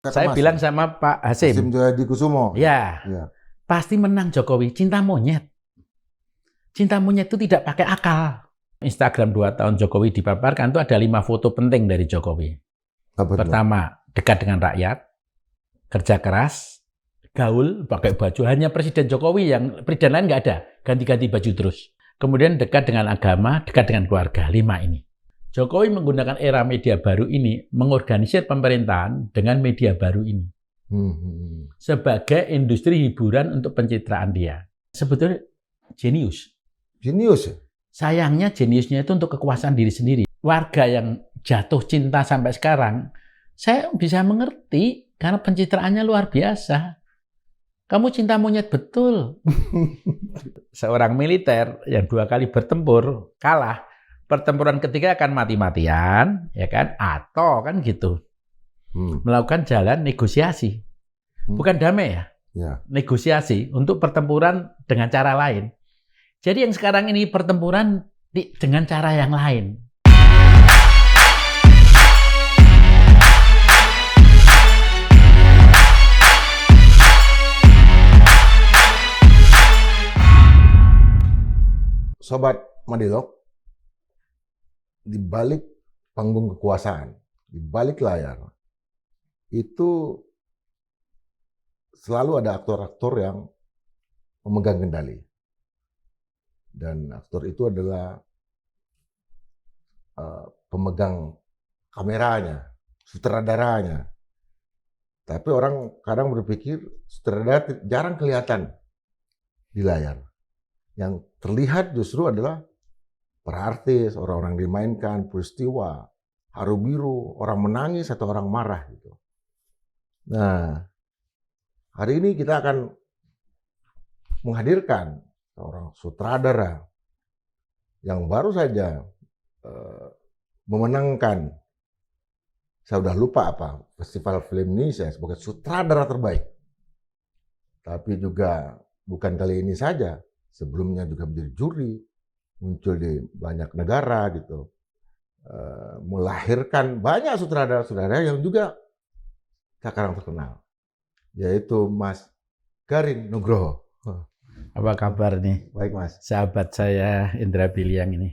Kata Saya Mas, bilang sama Pak Hasyim Hasyim, Joyadikusumo. ya Ya. pasti menang Jokowi. Cinta monyet. Cinta monyet itu tidak pakai akal. Instagram 2 tahun Jokowi dipaparkan itu ada 5 foto penting dari Jokowi. Apa itu? Pertama, dekat dengan rakyat, kerja keras, gaul, pakai baju. Hanya Presiden Jokowi yang presiden lain nggak ada, ganti-ganti baju terus. Kemudian dekat dengan agama, dekat dengan keluarga. 5 ini. Jokowi menggunakan era media baru ini mengorganisir pemerintahan dengan media baru ini sebagai industri hiburan untuk pencitraan dia. Sebetulnya jenius. Jenius ya? Sayangnya jeniusnya itu untuk kekuasaan diri sendiri. Warga yang jatuh cinta sampai sekarang, saya bisa mengerti karena pencitraannya luar biasa. Kamu cinta monyet betul. Seorang militer yang 2 kali bertempur, kalah. Pertempuran ketiga akan mati-matian, ya kan? Atau kan gitu. Melakukan jalan negosiasi. Bukan damai ya? Ya. Negosiasi untuk pertempuran dengan cara lain. Jadi yang sekarang ini pertempuran dengan cara yang lain. Sobat Madilog, di balik panggung kekuasaan, di balik layar, itu selalu ada aktor-aktor yang memegang kendali. Dan aktor itu adalah pemegang kameranya, sutradaranya. Tapi orang kadang berpikir sutradara jarang kelihatan di layar. Yang terlihat justru adalah para artis, orang-orang dimainkan, peristiwa, haru biru, orang menangis atau orang marah gitu. Nah, hari ini kita akan menghadirkan seorang sutradara yang baru saja memenangkan, saya udah lupa apa, Festival Film Indonesia sebagai sutradara terbaik. Tapi juga bukan kali ini saja, sebelumnya juga menjadi juri, muncul di banyak negara gitu, melahirkan banyak sutradara-sutradara yang juga sekarang terkenal, yaitu Mas Garin Nugroho. Apa kabar nih? Baik Mas. Sahabat saya Indra Biliang ini.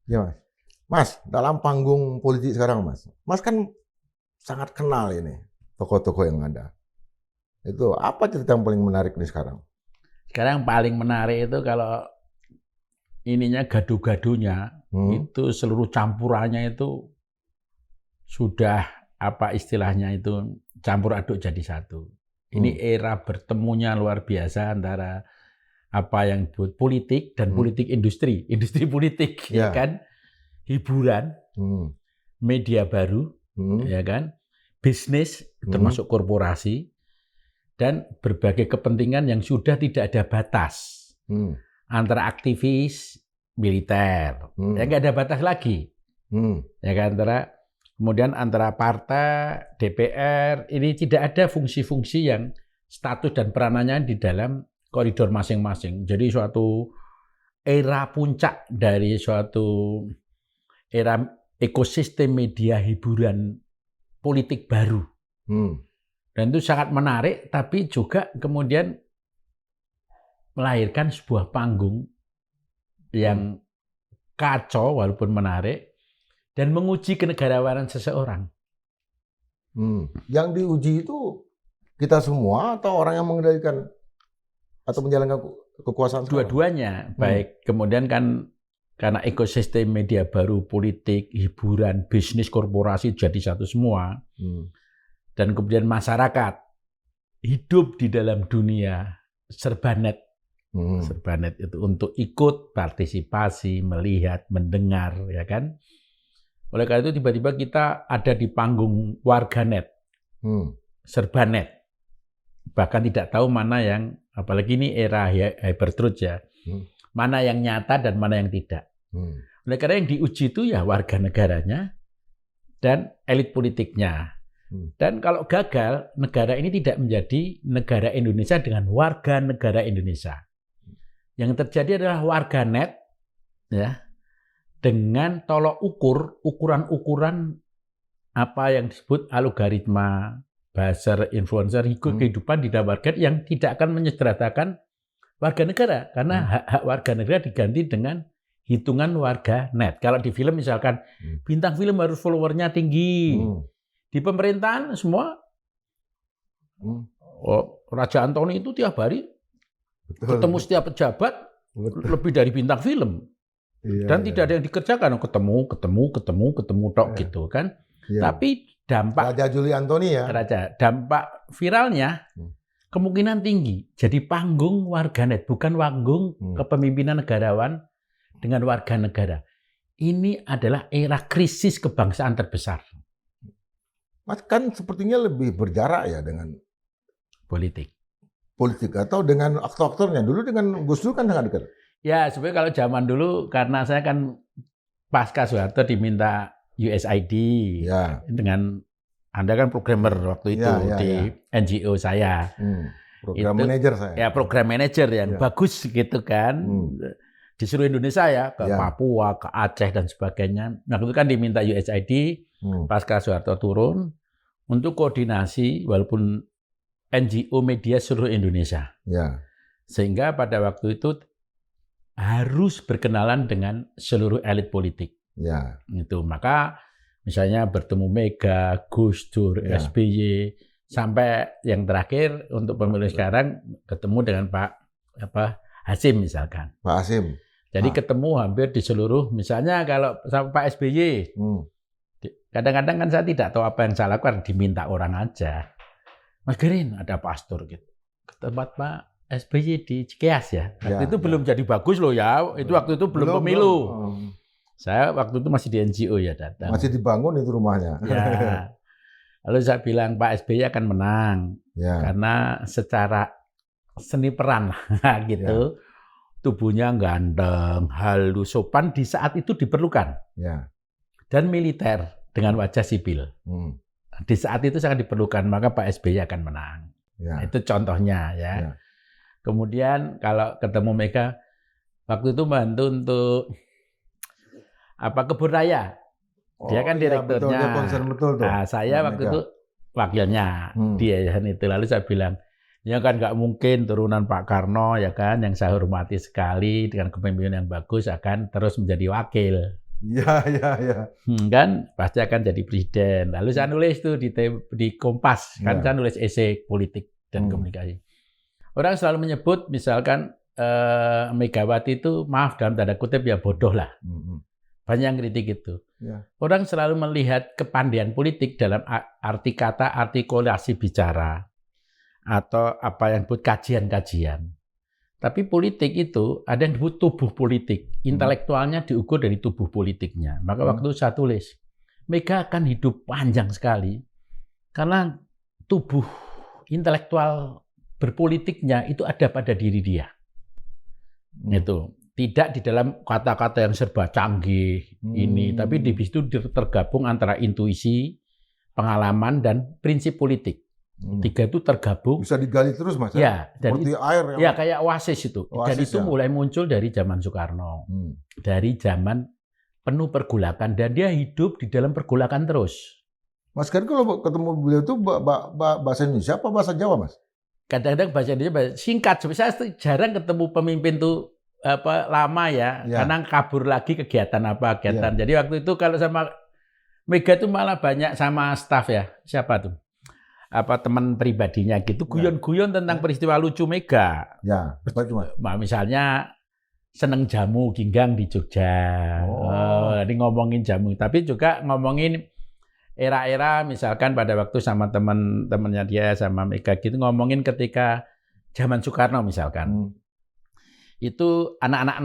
Ya Mas. Mas, dalam panggung politik sekarang Mas kan sangat kenal ini tokoh-tokoh yang ada. Itu apa cerita yang paling menarik nih sekarang? Sekarang paling menarik itu kalau ininya gaduh-gaduhnya itu seluruh campurannya itu sudah apa istilahnya itu campur aduk jadi satu. Ini era bertemunya luar biasa antara apa yang politik dan politik industri politik, ya kan, hiburan, media baru, ya kan, bisnis termasuk korporasi dan berbagai kepentingan yang sudah tidak ada batas antara aktivis militer, ya nggak ada batas lagi, ya kan, kemudian antara partai, DPR, ini tidak ada fungsi-fungsi yang status dan peranannya di dalam koridor masing-masing. Jadi suatu era puncak dari suatu era ekosistem media hiburan politik baru. Dan itu sangat menarik, tapi juga kemudian melahirkan sebuah panggung yang kacau walaupun menarik, dan menguji kenegarawanan seseorang. Yang diuji itu kita semua atau orang yang mengendalikan atau menjalankan kekuasaan sekarang? Dua-duanya. Baik, kemudian kan karena ekosistem media baru, politik, hiburan, bisnis, korporasi jadi satu semua. Dan kemudian masyarakat hidup di dalam dunia serbanet. Serbanet itu untuk ikut partisipasi, melihat, mendengar, ya kan? Oleh karena itu tiba-tiba kita ada di panggung warganet, serbanet, bahkan tidak tahu mana yang, apalagi ini era hypertruth ya, mana yang nyata dan mana yang tidak. Oleh karena yang diuji itu ya warga negaranya dan elit politiknya. Dan kalau gagal, negara ini tidak menjadi negara Indonesia dengan warga negara Indonesia. Yang terjadi adalah warganet, ya, dengan tolok ukur, ukuran-ukuran apa yang disebut algoritma buzzer, influencer, kehidupan di dalam warga yang tidak akan menyejahterakan warga negara. Karena hak-hak warga negara diganti dengan hitungan warga net. Kalau di film misalkan, bintang film harus followernya tinggi. Di pemerintahan semua, Raja Anthony itu tiap hari ketemu setiap pejabat lebih dari bintang film. Dan tidak ada yang dikerjakan, ketemu tok gitu kan. Tapi dampak Raja Juli Anthony ya. Dampak viralnya kemungkinan tinggi. Jadi panggung warganet, bukan panggung kepemimpinan negarawan dengan warga negara. Ini adalah era krisis kebangsaan terbesar. Mas kan sepertinya lebih berjarak ya dengan politik atau dengan aktor-aktornya. Dulu dengan Gus Dur kan sangat dekat. Ya, sebenarnya kalau zaman dulu karena saya kan pasca Soeharto diminta USAID dengan Anda kan programmer waktu itu di NGO saya. Program manajer saya. Ya, program manajer yang bagus gitu kan. Di seluruh Indonesia ya, ke Papua, ke Aceh dan sebagainya. Nah, itu kan diminta USAID pasca Soeharto turun untuk koordinasi walaupun NGO media seluruh Indonesia. Sehingga pada waktu itu harus berkenalan dengan seluruh elit politik. Itu maka misalnya bertemu Mega, Gus Dur, SBY, sampai yang terakhir untuk pemilu sekarang ketemu dengan Pak Hasyim misalkan. Pak Hasyim. Jadi ketemu hampir di seluruh, misalnya kalau sama Pak SBY, kadang-kadang kan saya tidak tahu apa yang saya lakukan, diminta orang aja. Mas Gerin, ada pastor gitu, ke tempat Pak SBY di Cikeas ya. Waktu itu belum jadi bagus loh ya, itu waktu itu belum pemilu. Saya waktu itu masih di NGO ya datang. Masih dibangun itu rumahnya. Ya. Lalu saya bilang Pak SBY akan menang, karena secara seni peran gitu. Tubuhnya ganteng, halus, sopan di saat itu diperlukan. Dan militer dengan wajah sipil. Di saat itu sangat diperlukan, maka Pak SBY akan menang. Itu contohnya ya. Kemudian kalau ketemu Mega, waktu itu bantu untuk kebun raya. Dia kan direkturnya. Betul, nah, saya waktu itu wakilnya di yayasan itu. Lalu saya bilang, ya kan nggak mungkin turunan Pak Karno ya kan, yang saya hormati sekali dengan kepemimpinan yang bagus akan terus menjadi wakil. Kan pasti akan jadi presiden. Lalu saya nulis tuh di Kompas, kan saya nulis esai politik dan komunikasi. Orang selalu menyebut misalkan Megawati itu maaf dalam tanda kutip ya bodoh lah. Banyak yang kritik itu. Orang selalu melihat kepandaian politik dalam arti kata artikulasi bicara. Atau apa yang disebut kajian-kajian. Tapi politik itu ada yang disebut tubuh politik. Intelektualnya diukur dari tubuh politiknya. Maka waktu saya tulis, Mega akan hidup panjang sekali karena tubuh intelektual berpolitiknya itu ada pada diri dia. Itu tidak di dalam kata-kata yang serba canggih ini, tapi di situ tergabung antara intuisi, pengalaman dan prinsip politik. Tiga itu tergabung. Bisa digali terus Mas. Ya, seperti air. Ya kayak oasis itu. Oasis, dan itu mulai muncul dari zaman Soekarno. Dari zaman penuh pergulakan dan dia hidup di dalam pergulakan terus. Mas kan kalau ketemu beliau itu bahasa Indonesia apa bahasa Jawa Mas? Kadang-kadang bahasa Indonesia singkat. Saya jarang ketemu pemimpin tuh lama ya, karena kabur lagi kegiatan. Jadi waktu itu kalau sama Mega itu malah banyak sama staf ya. Siapa tuh? Teman pribadinya gitu, guyon-guyon tentang peristiwa lucu Mega. Misalnya seneng jamu ginggang di Jogja. Ini ngomongin jamu, tapi juga ngomongin era-era misalkan pada waktu sama teman-temannya dia sama Mega gitu, ngomongin ketika zaman Soekarno misalkan. Itu anak-anak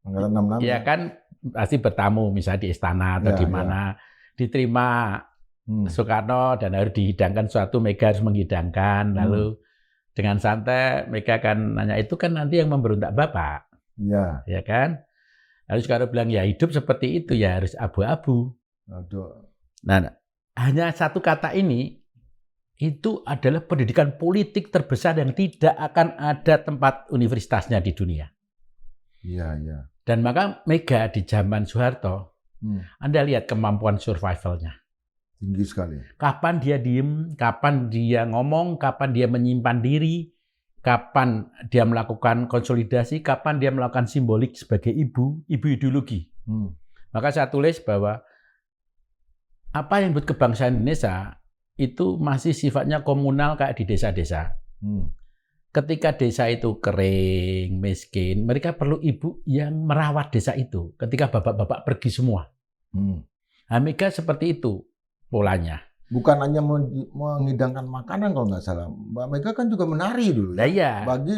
66. Ya kan pasti bertamu misalnya di istana atau di mana. Diterima Soekarno dan harus dihidangkan suatu, Mega harus menghidangkan. Lalu dengan santai Mega akan nanya, itu kan nanti yang memberontak Bapak. Ya kan? Lalu Soekarno bilang, ya hidup seperti itu ya harus abu-abu. Nah, hanya satu kata ini itu adalah pendidikan politik terbesar yang tidak akan ada tempat universitasnya di dunia. Dan maka Mega di zaman Soeharto, Anda lihat kemampuan survivalnya. Tinggi sekali. Kapan dia diem, kapan dia ngomong, kapan dia menyimpan diri, kapan dia melakukan konsolidasi, kapan dia melakukan simbolik sebagai ibu ideologi. Maka saya tulis bahwa apa yang buat kebangsaan Indonesia itu masih sifatnya komunal kayak di desa-desa. Ketika desa itu kering, miskin, mereka perlu ibu yang merawat desa itu ketika bapak-bapak pergi semua. Mega seperti itu polanya. Bukan hanya menghidangkan makanan kalau nggak salah. Mbak Mega kan juga menari dulu ya. Iya. Bagi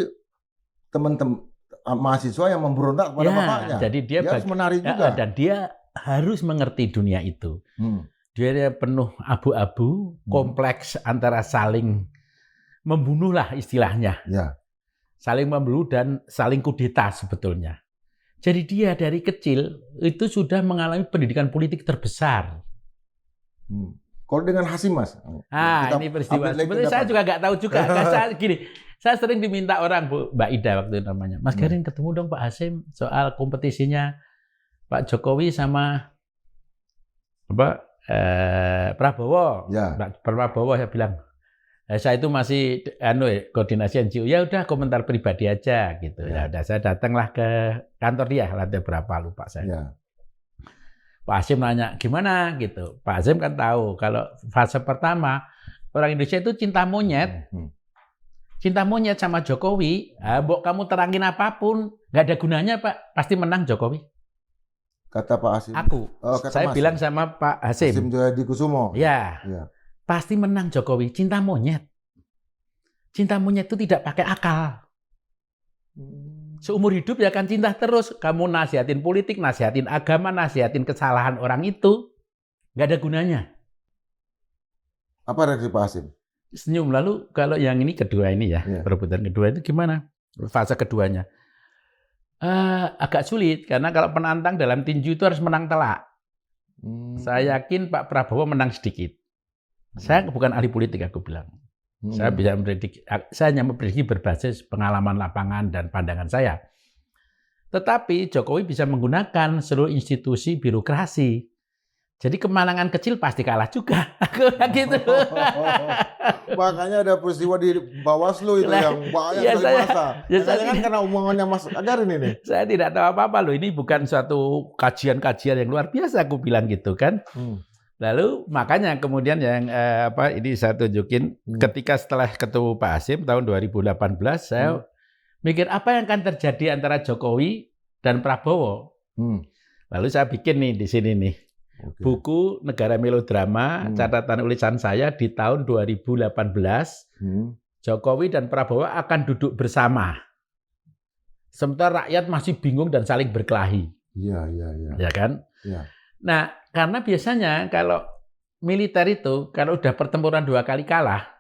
teman-teman mahasiswa yang memberontak kepada bapaknya. Jadi dia harus menari juga. Dan dia harus mengerti dunia itu. Dia penuh abu-abu, kompleks antara saling membunuh lah istilahnya. Ya. Saling membunuh dan saling kudeta sebetulnya. Jadi dia dari kecil itu sudah mengalami pendidikan politik terbesar. Kalau dengan Hasim, Mas? Ini peristiwa. Sebenarnya saya juga nggak tahu juga. Saya sering diminta orang, Mbak Ida waktu itu namanya. Mas Garin ketemu dong Pak Hasim soal kompetisinya Pak Jokowi sama Prabowo. Ya. Pak Prabowo saya bilang. Saya itu masih koordinasi NGO. Ya udah komentar pribadi aja gitu. Ya udah saya datanglah ke kantor dia lantai berapa lupa saya. Ya. Pak Hasim nanya gimana gitu. Pak Hasim kan tahu kalau fase pertama orang Indonesia itu cinta monyet. Cinta monyet sama Jokowi. Mbok kamu terangin apapun nggak ada gunanya Pak. Pasti menang Jokowi. Kata Pak Hasim. Aku. Saya bilang sama Pak Hasim. Hasim Joyadikusumo. Ya. Pasti menang Jokowi. Cinta monyet. Cinta monyet itu tidak pakai akal. Seumur hidup ya akan cinta terus. Kamu nasihatin politik, nasihatin agama, nasihatin kesalahan orang itu. Nggak ada gunanya. Apa reaksi Pak Hasim? Senyum. Lalu kalau yang ini kedua ini ya, perebutan kedua itu gimana? Fase keduanya. Agak sulit. Karena kalau penantang dalam tinju itu harus menang telak. Saya yakin Pak Prabowo menang sedikit. Saya bukan ahli politik, aku bilang. Saya bisa memprediksi, saya hanya memprediksi berbasis pengalaman lapangan dan pandangan saya. Tetapi Jokowi bisa menggunakan seluruh institusi birokrasi. Jadi kemalangan kecil pasti kalah juga. Gitu. Makanya ada peristiwa di Bawaslu itu yang banyak dari masa. Saya kan karena omongannya Mas Garin ini. Saya tidak tahu apa-apa loh. Ini bukan suatu kajian-kajian yang luar biasa, aku bilang gitu kan. Lalu makanya kemudian yang ini saya tunjukin ketika setelah ketemu Pak Hasim tahun 2018 saya mikir apa yang akan terjadi antara Jokowi dan Prabowo. Lalu saya bikin nih di sini nih buku Negara Melodrama catatan tulisan saya di tahun 2018 Jokowi dan Prabowo akan duduk bersama. Sementara rakyat masih bingung dan saling berkelahi. Iya. Ya kan? Iya. Nah, karena biasanya kalau militer itu, kalau udah pertempuran 2 kali kalah,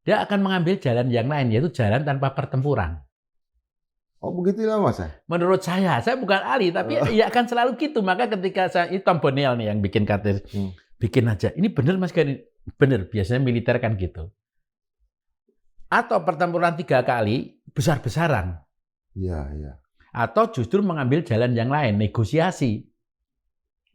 dia akan mengambil jalan yang lain, yaitu jalan tanpa pertempuran. Oh begitulah Mas? Menurut saya bukan ahli, tapi ya akan selalu gitu. Maka ketika itu Tom Boniel nih yang bikin kader, bikin aja. Ini benar Mas Gani? Benar, biasanya militer kan gitu. Atau pertempuran 3 kali, besar-besaran. Iya. Atau justru mengambil jalan yang lain, negosiasi.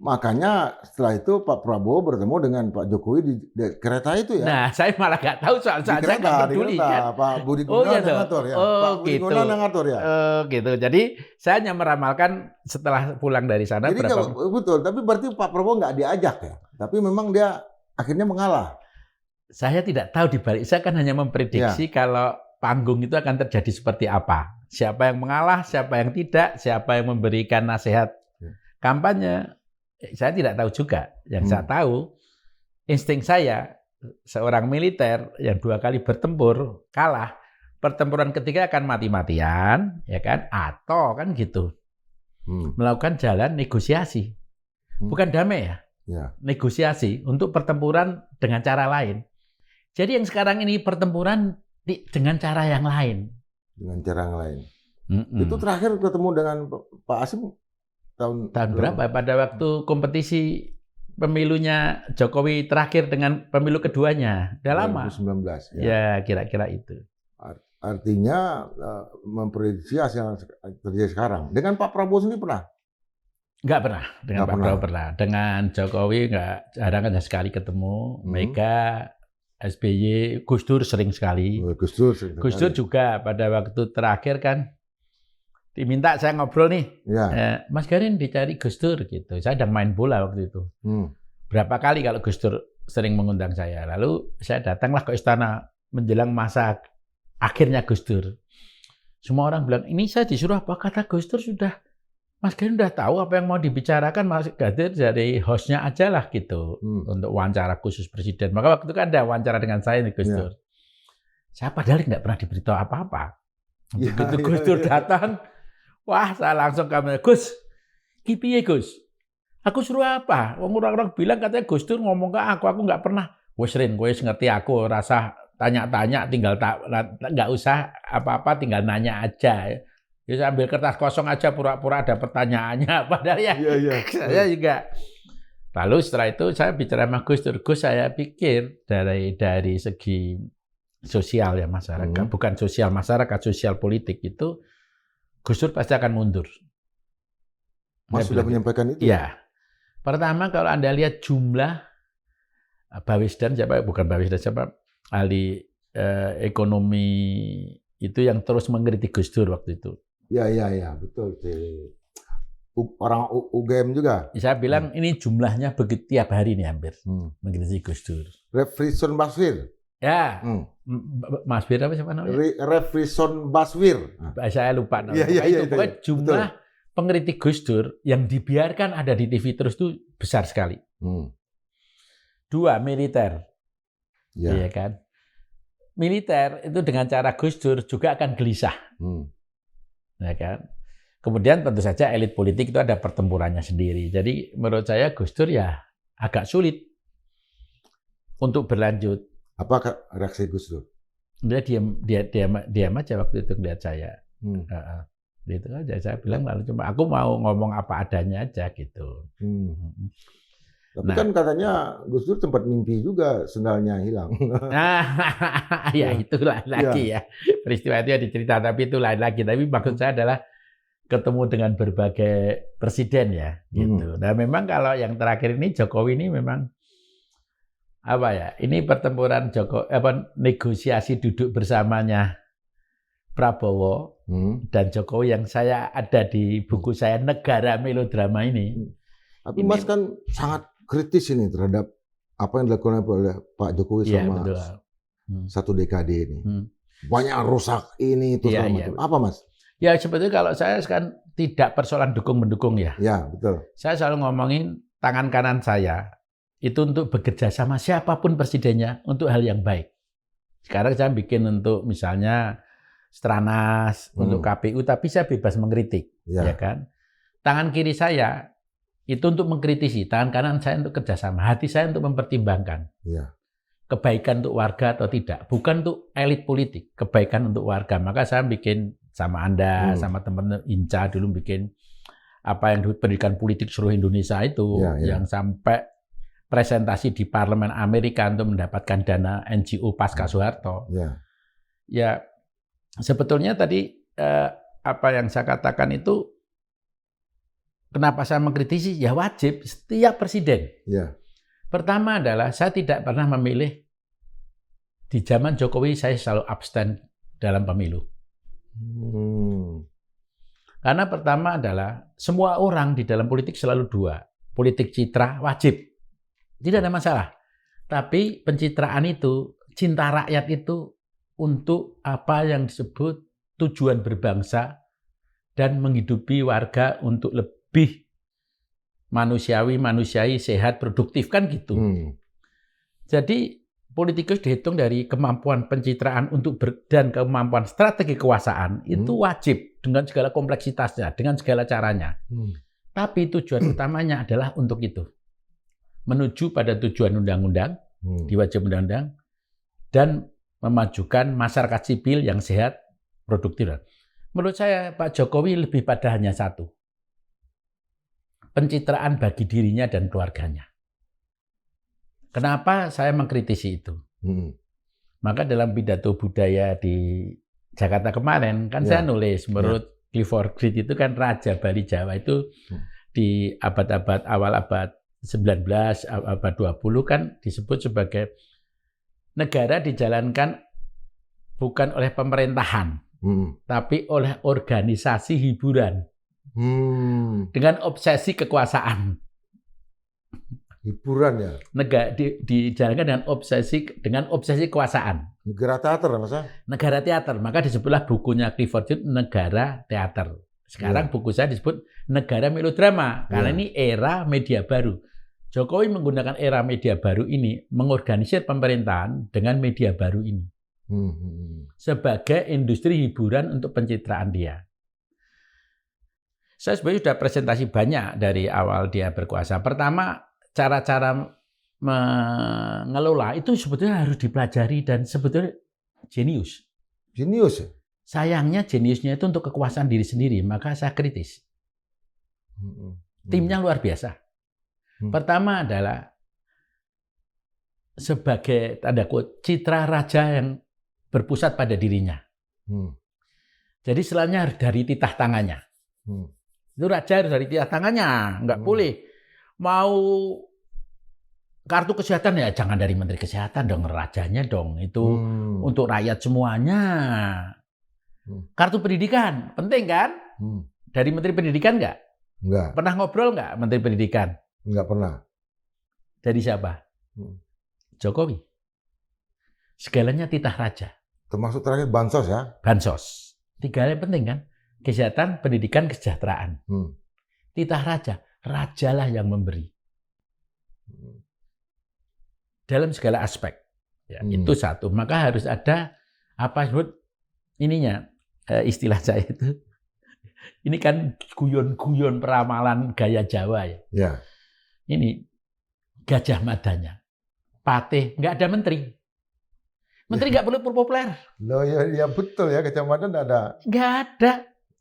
Makanya setelah itu Pak Prabowo bertemu dengan Pak Jokowi di kereta itu ya. Nah, saya malah nggak tahu soal saya nggak peduli kan. Pak Budi Gunawan yang ngatur ya. Pak Budi Gunawan yang ngatur ya. Gitu. Jadi saya hanya meramalkan setelah pulang dari sana. Jadi betul. Tapi berarti Pak Prabowo nggak diajak ya. Tapi memang dia akhirnya mengalah. Saya tidak tahu di balik. Saya kan hanya memprediksi kalau panggung itu akan terjadi seperti apa. Siapa yang mengalah, siapa yang tidak, siapa yang memberikan nasihat kampanye. Saya tidak tahu juga. Yang saya tahu, insting saya, seorang militer yang 2 kali bertempur, kalah, pertempuran ketiga akan mati-matian, ya kan? Atau kan gitu. Melakukan jalan negosiasi. Bukan damai ya. Negosiasi untuk pertempuran dengan cara lain. Jadi yang sekarang ini pertempuran dengan cara yang lain. Dengan cara yang lain. Itu terakhir ketemu dengan Pak Hasim tahun berapa? Pada waktu kompetisi pemilunya Jokowi terakhir dengan pemilu keduanya. Udah lama. 2019. Ya, kira-kira itu. Artinya memprediksi hasil yang terjadi sekarang. Dengan Pak Prabowo sendiri pernah? Nggak pernah, dengan Nggak Pak pernah. Prabowo pernah. Dengan Jokowi nggak, jarang, hanya sekali ketemu. Mega, SBY, Gus Dur sering sekali. Gus Dur sering Gus Dur sekali. juga pada waktu terakhir kan diminta saya ngobrol nih. Ya. Mas Garin dicari Gus Dur gitu. Saya sedang main bola waktu itu. Berapa kali kalau Gus Dur sering mengundang saya. Lalu saya datanglah ke istana menjelang masa akhirnya Gus Dur. Semua orang bilang, ini saya disuruh apa? Kata Gus Dur sudah, Mas Garin udah tahu apa yang mau dibicarakan, Mas Garin dari hostnya aja lah gitu. Untuk wawancara khusus presiden. Maka waktu itu kan ada wawancara dengan saya nih Gus Dur. Saya padahal nggak pernah diberitahu apa-apa. Begitu Gus Dur datang, wah saya langsung kamera, Gus, kipiye Gus? Aku suruh apa? Orang-orang bilang katanya Gus Dur ngomong ke aku nggak pernah. Wes Rin, gue ngerti aku, rasa tanya-tanya tinggal nggak usah apa-apa, tinggal nanya aja. Ya sambil kertas kosong aja pura-pura ada pertanyaannya. Padahal ya saya juga. Lalu setelah itu saya bicara sama Gus Dur. Gus, saya pikir dari segi sosial ya masyarakat, bukan sosial masyarakat, sosial politik itu Gus Dur pasti akan mundur. Mas sudah menyampaikan itu? Ya. Pertama kalau Anda lihat jumlah Bawisdan siapa ahli ekonomi itu yang terus mengkritik Gus Dur waktu itu. Ya, betul. Orang UGM juga. Saya bilang ini jumlahnya begitu tiap hari nih hampir mengkritik Gus Dur. Refrison Baswir. Ya, Mas Bir apa siapa namanya? Refrison Baswir. Saya lupa namanya. Itu pokoknya jumlah pengkritik Gus Dur yang dibiarkan ada di TV terus itu besar sekali. Dua, militer. Iya kan? Militer itu dengan cara Gus Dur juga akan gelisah. Ya kan? Kemudian tentu saja elit politik itu ada pertempurannya sendiri. Jadi menurut saya Gus Dur ya agak sulit untuk berlanjut. Apa reaksi Gus Dur? Dia diam aja waktu itu ngeliat saya. Gitu aja, saya bilang lalu cuma aku mau ngomong apa adanya aja gitu. Tapi kan katanya Gus Dur tempat mimpi juga sendalnya hilang. Ya itu lain lagi ya. Peristiwa itu ya dicerita, tapi itu lain lagi. Tapi maksud saya adalah ketemu dengan berbagai presiden ya, gitu. Nah memang kalau yang terakhir ini Jokowi ini memang apa ya? Ini pertempuran negosiasi duduk bersamanya Prabowo dan Jokowi yang saya ada di buku saya Negara Melodrama ini. Tapi Mas kan sangat kritis ini terhadap apa yang dilakukan oleh Pak Jokowi selama satu dekade ini. Banyak rusak ini itu segala macam. Apa Mas? Ya sebetulnya kalau saya kan tidak persoalan dukung-mendukung ya. Ya betul. Saya selalu ngomongin tangan kanan saya itu untuk bekerja sama siapapun presidennya untuk hal yang baik. Sekarang saya bikin untuk misalnya Stranas, untuk KPU, tapi saya bebas mengkritik, ya kan. Tangan kiri saya itu untuk mengkritisi, tangan kanan saya untuk kerjasama, hati saya untuk mempertimbangkan kebaikan untuk warga atau tidak, bukan untuk elit politik, kebaikan untuk warga. Maka saya bikin sama Anda, sama teman-teman Inca dulu bikin apa yang pendidikan politik seluruh Indonesia itu, yang sampai presentasi di Parlemen Amerika untuk mendapatkan dana NGO pasca Soeharto. Ya sebetulnya tadi apa yang saya katakan itu, kenapa saya mengkritisi? Ya wajib setiap presiden. Pertama adalah saya tidak pernah memilih, di zaman Jokowi saya selalu abstain dalam pemilu. Karena pertama adalah semua orang di dalam politik selalu dua. Politik citra wajib. Tidak ada masalah. Tapi pencitraan itu, cinta rakyat itu untuk apa yang disebut tujuan berbangsa dan menghidupi warga untuk lebih manusiawi, sehat, produktif kan gitu. Jadi politikus dihitung dari kemampuan pencitraan dan kemampuan strategi kekuasaan itu wajib dengan segala kompleksitasnya, dengan segala caranya. Tapi tujuan utamanya adalah untuk itu. Menuju pada tujuan undang-undang, diwajib undang-undang, dan memajukan masyarakat sipil yang sehat, produktif. Menurut saya Pak Jokowi lebih pada hanya satu. Pencitraan bagi dirinya dan keluarganya. Kenapa saya mengkritisi itu? Maka dalam pidato budaya di Jakarta kemarin, kan saya nulis, menurut Clifford Geertz itu kan Raja Bali Jawa itu di abad-abad awal abad 19, abad 20 kan disebut sebagai negara dijalankan bukan oleh pemerintahan, tapi oleh organisasi hiburan dengan obsesi kekuasaan. Hiburan ya? Negara dijalankan dengan obsesi kekuasaan. Negara teater, Mas? Negara teater, maka disebutlah bukunya Clifford Chance negara teater. Sekarang buku saya disebut negara melodrama, karena ini era media baru. Jokowi menggunakan era media baru ini mengorganisir pemerintahan dengan media baru ini sebagai industri hiburan untuk pencitraan dia. Saya sebenarnya sudah presentasi banyak dari awal dia berkuasa. Pertama, cara-cara mengelola itu sebetulnya harus dipelajari dan sebetulnya jenius. Jenius ya? Sayangnya jeniusnya itu untuk kekuasaan diri sendiri, maka saya kritis. Timnya luar biasa. Pertama adalah sebagai tanda kutip citra raja yang berpusat pada dirinya. Jadi selainnya dari titah tangannya. Itu raja harus dari titah tangannya, nggak boleh. Mau kartu kesehatan ya jangan dari Menteri Kesehatan dong, rajanya dong. Itu untuk rakyat semuanya. Kartu pendidikan penting kan? Dari Menteri Pendidikan nggak? Nggak. Pernah ngobrol nggak Menteri Pendidikan? Nggak pernah. Dari siapa? Jokowi. Segalanya titah raja. Termasuk terakhir bansos ya? Bansos. 3 hal yang penting kan? Kesehatan, pendidikan, kesejahteraan. Titah raja. Rajalah yang memberi. Dalam segala aspek. Ya, itu satu. Maka harus ada apa disebut ininya, istilah saya itu. Ini kan guyon-guyon peramalan gaya Jawa ya. Ya. Ini Gajah Madanya. Patih, nggak ada menteri. Menteri nggak perlu populer. Loh ya betul ya, Gajah Mada nggak ada. Nggak ada.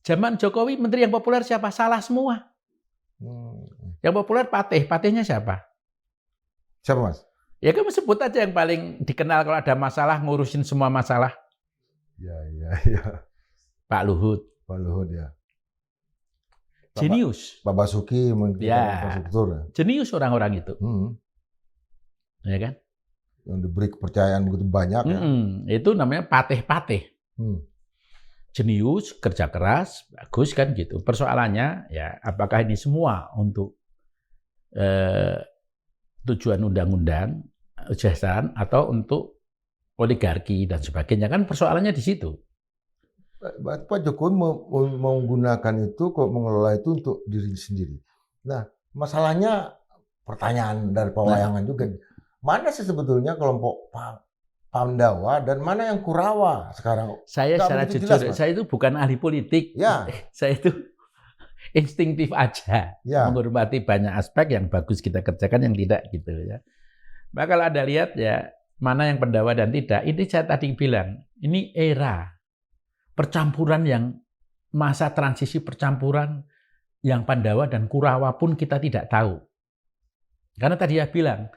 Zaman Jokowi menteri yang populer siapa? Salah semua. Yang populer Patih. Patihnya siapa? Siapa, Mas? Ya kamu sebut aja yang paling dikenal kalau ada masalah, ngurusin semua masalah. Ya. Pak Luhut. Pak Luhut ya. Jenius. Pak Basuki mungkin infrastruktur. Ya. Jenius orang-orang itu. Ya kan? Yang diberi kepercayaan begitu banyak ya. Itu namanya patih-patih. Jenius, kerja keras, bagus kan gitu. Persoalannya ya apakah ini semua untuk tujuan undang-undang, kesejahteraan atau untuk oligarki dan sebagainya, kan persoalannya di situ. Pak Jokowi menggunakan itu, kok mengelola itu untuk diri sendiri. Nah, masalahnya pertanyaan dari Pak Wayangan juga. Mana sih sebetulnya kelompok Pandawa dan mana yang Kurawa sekarang? Saya secara jujur, saya itu bukan ahli politik. Ya. Saya itu instingtif aja. Ya. Menghormati banyak aspek yang bagus kita kerjakan, yang tidak gitu ya. Maka kalau Anda lihat ya, mana yang Pandawa dan tidak, ini saya tadi bilang, ini era percampuran yang masa transisi percampuran yang Pandawa dan Kurawa pun kita tidak tahu. Karena tadi saya bilang,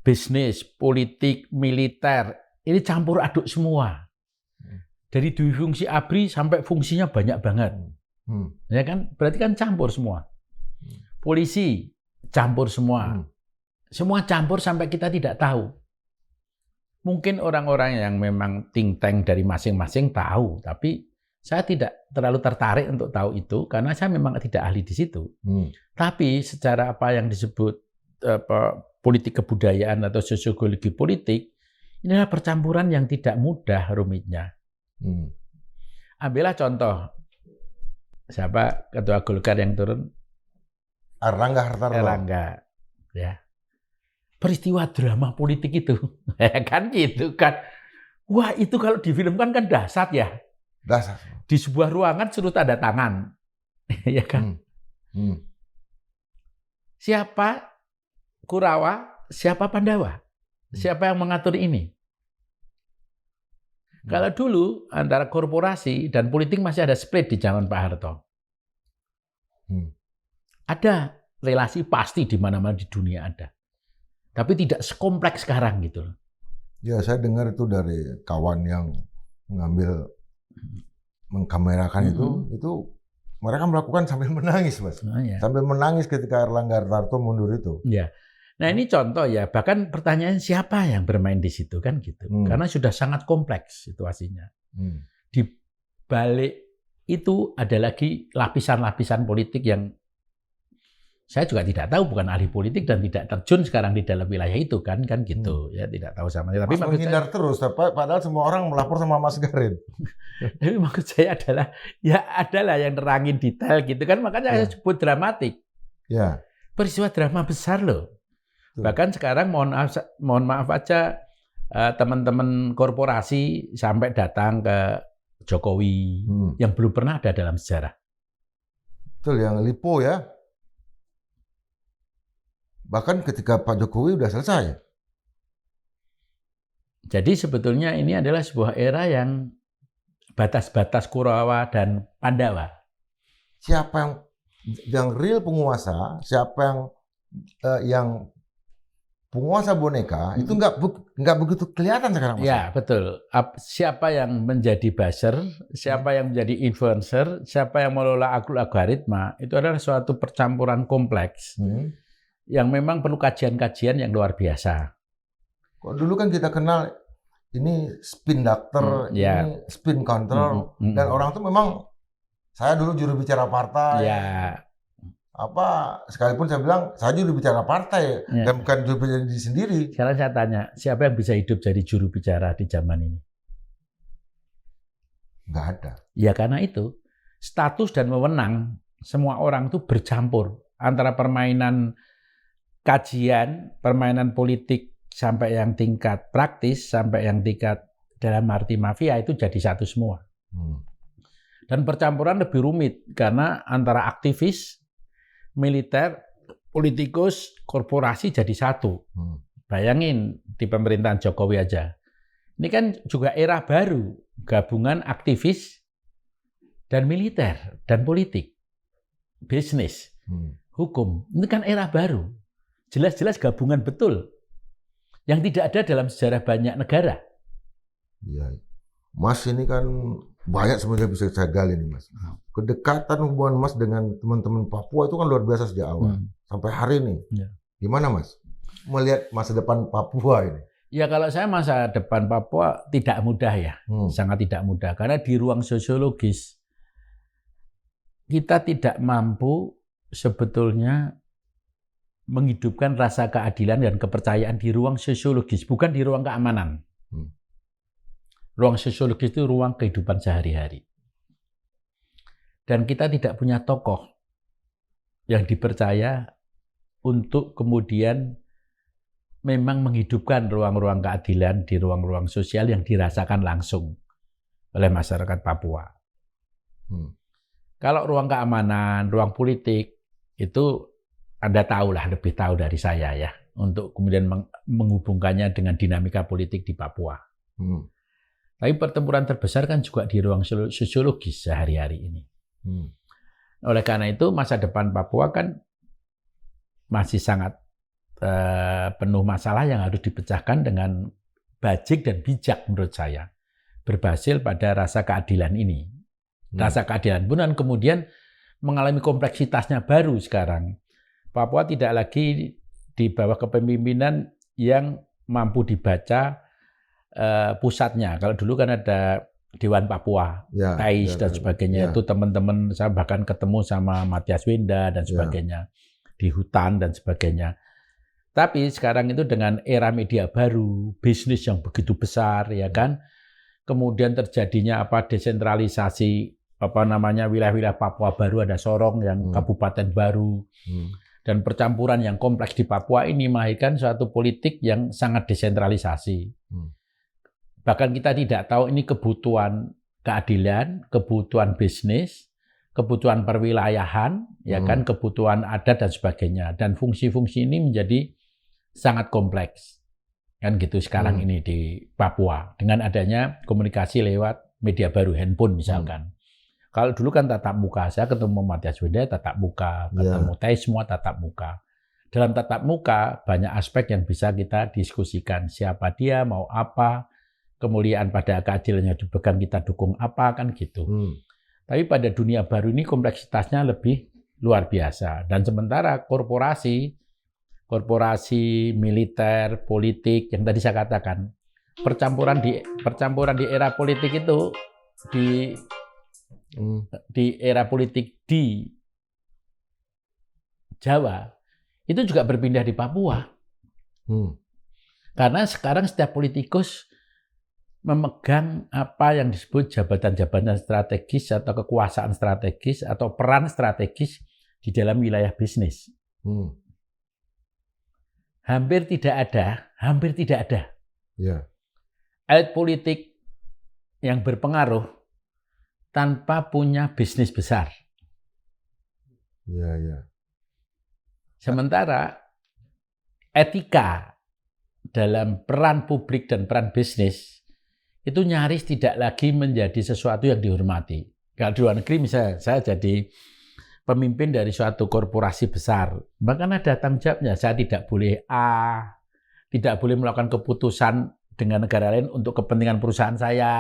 bisnis, politik, militer, ini campur aduk semua. Dari dui fungsi ABRI sampai fungsinya banyak banget. Ya kan? Berarti kan campur semua. Polisi, campur semua. Semua campur sampai kita tidak tahu. Mungkin orang-orang yang memang think tank dari masing-masing tahu, tapi saya tidak terlalu tertarik untuk tahu itu karena saya memang tidak ahli di situ. Tapi secara apa yang disebut politik kebudayaan atau sosiologi politik, inilah percampuran yang tidak mudah rumitnya. Ambillah contoh, siapa ketua Golkar yang turun? Erlangga Hartarto. Erlangga, ya. Peristiwa drama politik itu, kan gitu kan. Wah itu kalau difilmkan kan dahsyat ya. Dahsyat. Di sebuah ruangan suruh tanda tangan, ya kan. Siapa Kurawa, siapa Pandawa? Siapa yang mengatur ini? Kalau dulu antara korporasi dan politik masih ada split di zaman Pak Harto. Ada relasi pasti di mana-mana di dunia ada. Tapi tidak sekompleks sekarang gitu. Ya, saya dengar itu dari kawan yang mengkamerakan itu mereka melakukan sambil menangis, Mas. Oh, ya. Sambil menangis ketika Erlangga Hartarto mundur itu. Ya. Nah ini contoh ya, bahkan pertanyaan siapa yang bermain di situ kan gitu. Karena sudah sangat kompleks situasinya. Di balik itu ada lagi lapisan-lapisan politik yang saya juga tidak tahu, bukan ahli politik dan tidak terjun sekarang di dalam wilayah itu kan gitu ya, tidak tahu sama sekali. Tapi Mas menghindar terus, padahal semua orang melapor sama Mas Garin. Tapi maksud saya adalah yang nerangin detail gitu kan, makanya saya sebut dramatik. Ya. Peristiwa drama besar loh. Bahkan sekarang mohon maaf aja teman-teman korporasi sampai datang ke Jokowi yang belum pernah ada dalam sejarah. Betul, yang Lipo ya. Bahkan ketika Pak Jokowi udah selesai. Jadi sebetulnya ini adalah sebuah era yang batas-batas Kurawa dan Pandawa. Siapa yang real penguasa, siapa yang penguasa boneka itu nggak begitu kelihatan sekarang, Mas. Ya betul. Siapa yang menjadi buzzer, siapa yang menjadi influencer, siapa yang mengelola algoritma, itu adalah suatu percampuran kompleks yang memang perlu kajian-kajian yang luar biasa. Kok dulu kan kita kenal ini spin doctor, ini spin counter, dan orang itu memang saya dulu juru bicara partai. Sekalipun saya bilang saya juru bicara partai dan bukan juru bicara diri sendiri. Sekarang saya tanya, siapa yang bisa hidup jadi juru bicara di zaman ini? Nggak ada. Ya karena itu status dan wewenang semua orang itu bercampur antara permainan kajian, permainan politik sampai yang tingkat praktis, sampai yang tingkat dalam arti mafia itu jadi satu semua. Dan percampuran lebih rumit karena antara aktivis, militer, politikus, korporasi jadi satu. Bayangin di pemerintahan Jokowi aja. Ini kan juga era baru, gabungan aktivis dan militer dan politik, bisnis, hukum. Ini kan era baru. Jelas-jelas gabungan betul yang tidak ada dalam sejarah banyak negara. Iya, Mas ini kan banyak sebenarnya bisa saya gali nih, Mas. Kedekatan hubungan Mas dengan teman-teman Papua itu kan luar biasa sejak awal sampai hari ini. Gimana, Mas melihat masa depan Papua ini? Ya kalau saya masa depan Papua tidak mudah ya, sangat tidak mudah karena di ruang sosiologis kita tidak mampu sebetulnya menghidupkan rasa keadilan dan kepercayaan di ruang sosiologis, bukan di ruang keamanan. Ruang sosiologis itu ruang kehidupan sehari-hari. Dan kita tidak punya tokoh yang dipercaya untuk kemudian memang menghidupkan ruang-ruang keadilan di ruang-ruang sosial yang dirasakan langsung oleh masyarakat Papua. Kalau ruang keamanan, ruang politik, itu Anda tahulah, lebih tahu dari saya ya, untuk kemudian menghubungkannya dengan dinamika politik di Papua. Tapi pertempuran terbesar kan juga di ruang sosiologis sehari-hari ini. Oleh karena itu masa depan Papua kan masih sangat penuh masalah yang harus dipecahkan dengan bajik dan bijak menurut saya. Berbasis pada rasa keadilan ini. Rasa keadilan pun kemudian mengalami kompleksitasnya baru sekarang. Papua tidak lagi di bawah kepemimpinan yang mampu dibaca pusatnya. Kalau dulu kan ada Dewan Papua, TAIS dan sebagainya. Itu teman-teman saya bahkan ketemu sama Matias Wenda dan sebagainya di hutan dan sebagainya. Tapi sekarang itu dengan era media baru, bisnis yang begitu besar, ya kan, kemudian terjadinya desentralisasi wilayah-wilayah Papua baru, ada Sorong yang kabupaten baru. Dan percampuran yang kompleks di Papua ini melahirkan suatu politik yang sangat desentralisasi. Bahkan kita tidak tahu ini kebutuhan keadilan, kebutuhan bisnis, kebutuhan perwilayahan, ya kan, kebutuhan adat dan sebagainya. Dan fungsi-fungsi ini menjadi sangat kompleks. Kan gitu sekarang ini di Papua dengan adanya komunikasi lewat media baru, handphone misalkan. Kalau dulu kan tatap muka, saya ketemu Matias Wenda tatap muka, ketemu TAIS semua tatap muka. Dalam tatap muka banyak aspek yang bisa kita diskusikan. Siapa dia, mau apa, kemuliaan pada keadilan yang dipegang kita dukung apa, kan gitu. Tapi pada dunia baru ini kompleksitasnya lebih luar biasa. Dan sementara korporasi militer, politik yang tadi saya katakan, percampuran di era politik itu di era politik di Jawa itu juga berpindah di Papua. Karena sekarang setiap politikus memegang apa yang disebut jabatan-jabatan strategis atau kekuasaan strategis atau peran strategis di dalam wilayah bisnis. Hampir tidak ada. Ya. Elit politik yang berpengaruh tanpa punya bisnis besar. Ya. Sementara etika dalam peran publik dan peran bisnis itu nyaris tidak lagi menjadi sesuatu yang dihormati. Kalau di luar negeri misalnya saya jadi pemimpin dari suatu korporasi besar, bahkan ada tanggung jawabnya. Saya tidak boleh tidak boleh melakukan keputusan dengan negara lain untuk kepentingan perusahaan saya.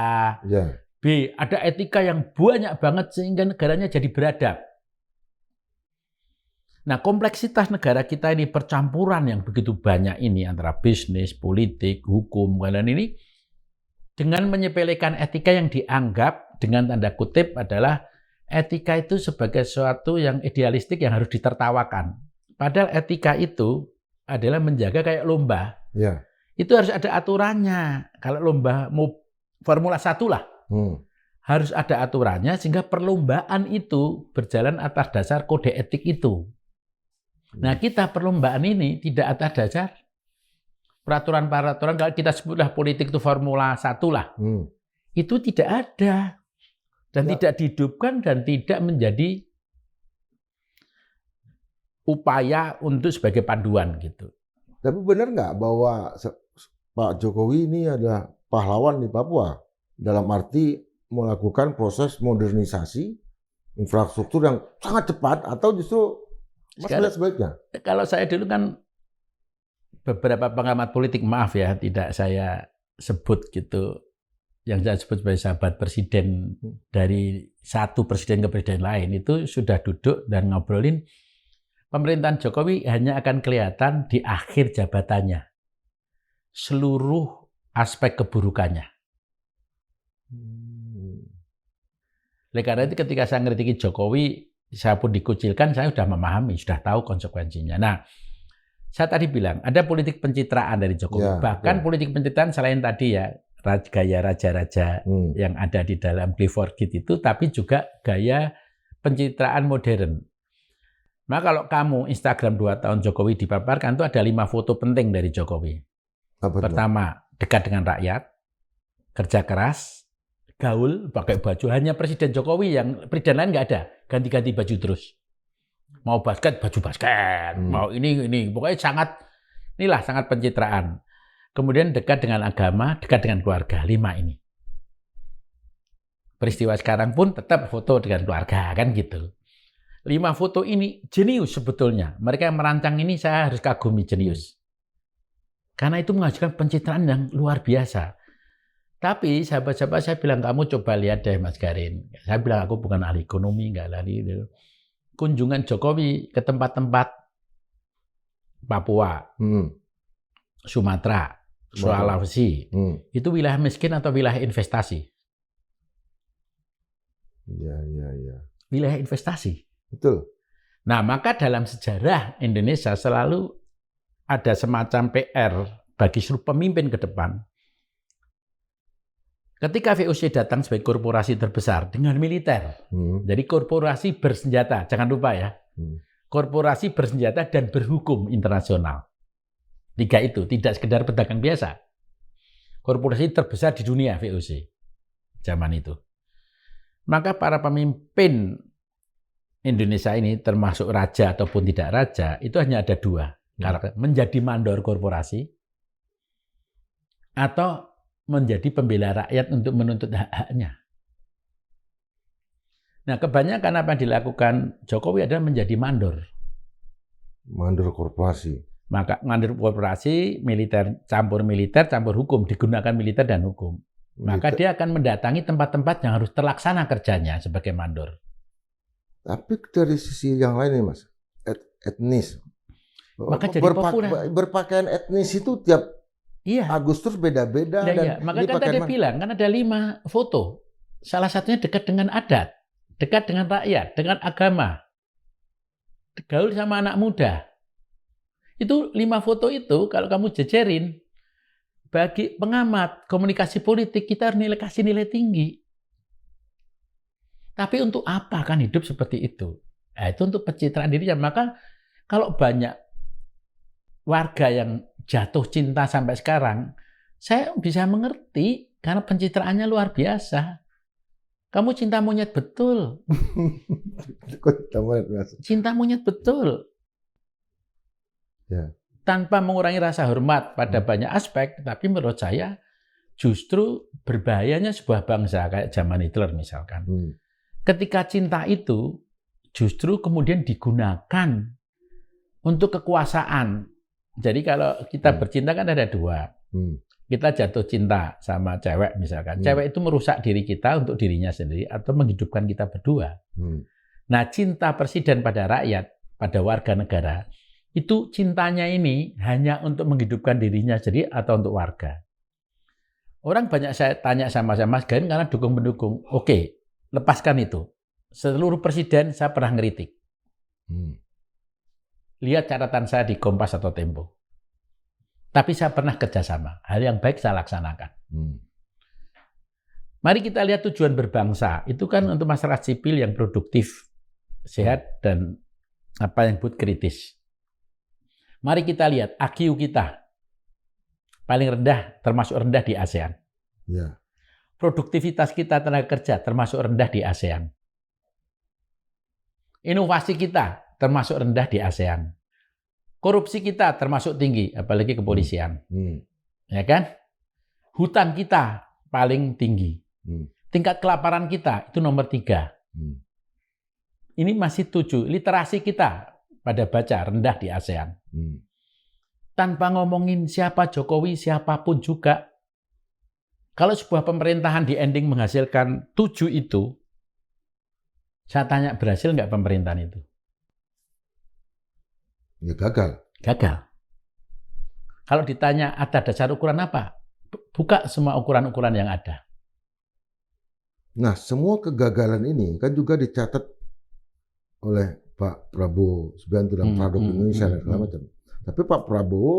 Ya. B, ada etika yang banyak banget sehingga negaranya jadi beradab. Nah, kompleksitas negara kita ini percampuran yang begitu banyak ini antara bisnis, politik, hukum, dan ini dengan menyepelekan etika yang dianggap dengan tanda kutip adalah etika itu sebagai sesuatu yang idealistik yang harus ditertawakan. Padahal etika itu adalah menjaga kayak lomba. Ya. Itu harus ada aturannya. Kalau lomba mau Formula 1 lah. Harus ada aturannya sehingga perlombaan itu berjalan atas dasar kode etik itu. Nah, kita perlombaan ini tidak atas dasar peraturan-peraturan, kalau kita sebutlah politik itu Formula 1 lah. Itu tidak ada. Dan tidak dihidupkan dan tidak menjadi upaya untuk sebagai panduan gitu. Tapi benar nggak bahwa Pak Jokowi ini adalah pahlawan di Papua? Dalam arti melakukan proses modernisasi infrastruktur yang sangat cepat atau justru Mas melihat sebaiknya? Kalau saya dulu kan beberapa pengamat politik, maaf ya, tidak saya sebut gitu, yang saya sebut sebagai sahabat presiden dari satu presiden ke presiden lain, itu sudah duduk dan ngobrolin pemerintahan Jokowi hanya akan kelihatan di akhir jabatannya. Seluruh aspek keburukannya. Oleh karena itu ketika saya ngkritiki Jokowi, saya pun dikucilkan, saya sudah memahami, sudah tahu konsekuensinya. Nah, saya tadi bilang, ada politik pencitraan dari Jokowi. Bahkan politik pencitraan selain tadi ya, gaya raja-raja yang ada di dalam Clifford Gate itu, tapi juga gaya pencitraan modern. Nah, kalau kamu Instagram 2 tahun Jokowi dipaparkan, itu ada 5 foto penting dari Jokowi. Pertama, dekat dengan rakyat, kerja keras, gaul, pakai baju. Hanya Presiden Jokowi yang presiden lain nggak ada. Ganti-ganti baju terus. Mau basket, baju basket. Mau ini. Pokoknya sangat pencitraan. Kemudian dekat dengan agama, dekat dengan keluarga. 5 ini. Peristiwa sekarang pun tetap foto dengan keluarga, kan gitu. 5 foto ini jenius sebetulnya. Mereka yang merancang ini saya harus kagumi, jenius. Karena itu mengajukan pencitraan yang luar biasa. Tapi sahabat-sahabat saya bilang, kamu coba lihat deh Mas Garin. Saya bilang aku bukan ahli ekonomi, nggak ahli. Kunjungan Jokowi ke tempat-tempat Papua, Sumatera, Sulawesi, itu wilayah miskin atau wilayah investasi? Iya. Wilayah investasi. Betul. Nah, maka dalam sejarah Indonesia selalu ada semacam PR bagi seluruh pemimpin ke depan. Ketika VOC datang sebagai korporasi terbesar dengan militer, jadi korporasi bersenjata, jangan lupa ya, korporasi bersenjata dan berhukum internasional. 3 itu, tidak sekedar pedagang biasa. Korporasi terbesar di dunia VOC, zaman itu. Maka para pemimpin Indonesia ini, termasuk raja ataupun tidak raja, itu hanya ada 2. Menjadi mandor korporasi, atau menjadi pembela rakyat untuk menuntut hak-haknya. Nah, kebanyakan apa yang dilakukan Jokowi adalah menjadi mandor. Mandor korporasi. Maka mandor korporasi, militer, campur hukum, digunakan militer dan hukum. Maka dia akan mendatangi tempat-tempat yang harus terlaksana kerjanya sebagai mandor. Tapi dari sisi yang lain nih Mas, etnis. Maka jadi populer. Berpakaian etnis itu tiap Agustus beda-beda. Nah, dan maka kan tadi bilang, kan ada 5 foto. Salah satunya dekat dengan adat, dekat dengan rakyat, dengan agama, gaul sama anak muda. Itu 5 foto itu kalau kamu jejerin, bagi pengamat komunikasi politik kita harus kasih nilai tinggi. Tapi untuk apa kan hidup seperti itu? Nah, itu untuk pencitraan dirinya. Maka kalau banyak warga yang jatuh cinta sampai sekarang, saya bisa mengerti karena pencitraannya luar biasa. Kamu cinta monyet betul. Cinta monyet betul. Ya. Tanpa mengurangi rasa hormat pada banyak aspek, tapi menurut saya justru berbahayanya sebuah bangsa kayak zaman Hitler misalkan. Ketika cinta itu justru kemudian digunakan untuk kekuasaan. Jadi kalau kita bercinta kan ada 2. Kita jatuh cinta sama cewek misalkan. Cewek itu merusak diri kita untuk dirinya sendiri atau menghidupkan kita berdua. Nah, cinta presiden pada rakyat, pada warga negara, itu cintanya ini hanya untuk menghidupkan dirinya sendiri atau untuk warga. Orang banyak saya tanya sama Mas Gain karena dukung-mendukung. Oke, lepaskan itu. Seluruh presiden saya pernah ngeritik. Lihat catatan saya di Kompas atau Tempo. Tapi saya pernah kerjasama. Hal yang baik saya laksanakan. Mari kita lihat tujuan berbangsa. Itu kan untuk masyarakat sipil yang produktif, sehat, dan apa yang disebut kritis. Mari kita lihat IQ kita paling rendah, termasuk rendah di ASEAN. Ya. Produktivitas kita tenaga kerja termasuk rendah di ASEAN. Inovasi kita termasuk rendah di ASEAN. Korupsi kita termasuk tinggi, apalagi kepolisian. Ya kan? Hutan kita paling tinggi. Tingkat kelaparan kita itu nomor 3. Ini masih 7. Literasi kita pada baca rendah di ASEAN. Tanpa ngomongin siapa Jokowi, siapapun juga. Kalau sebuah pemerintahan di ending menghasilkan 7 itu, saya tanya berhasil nggak pemerintahan itu? Ya gagal. Gagal. Kalau ditanya ada dasar ukuran apa? Buka semua ukuran-ukuran yang ada. Nah, semua kegagalan ini kan juga dicatat oleh Pak Prabowo Subianto dalam Produk Indonesia dan segala macam. Tapi Pak Prabowo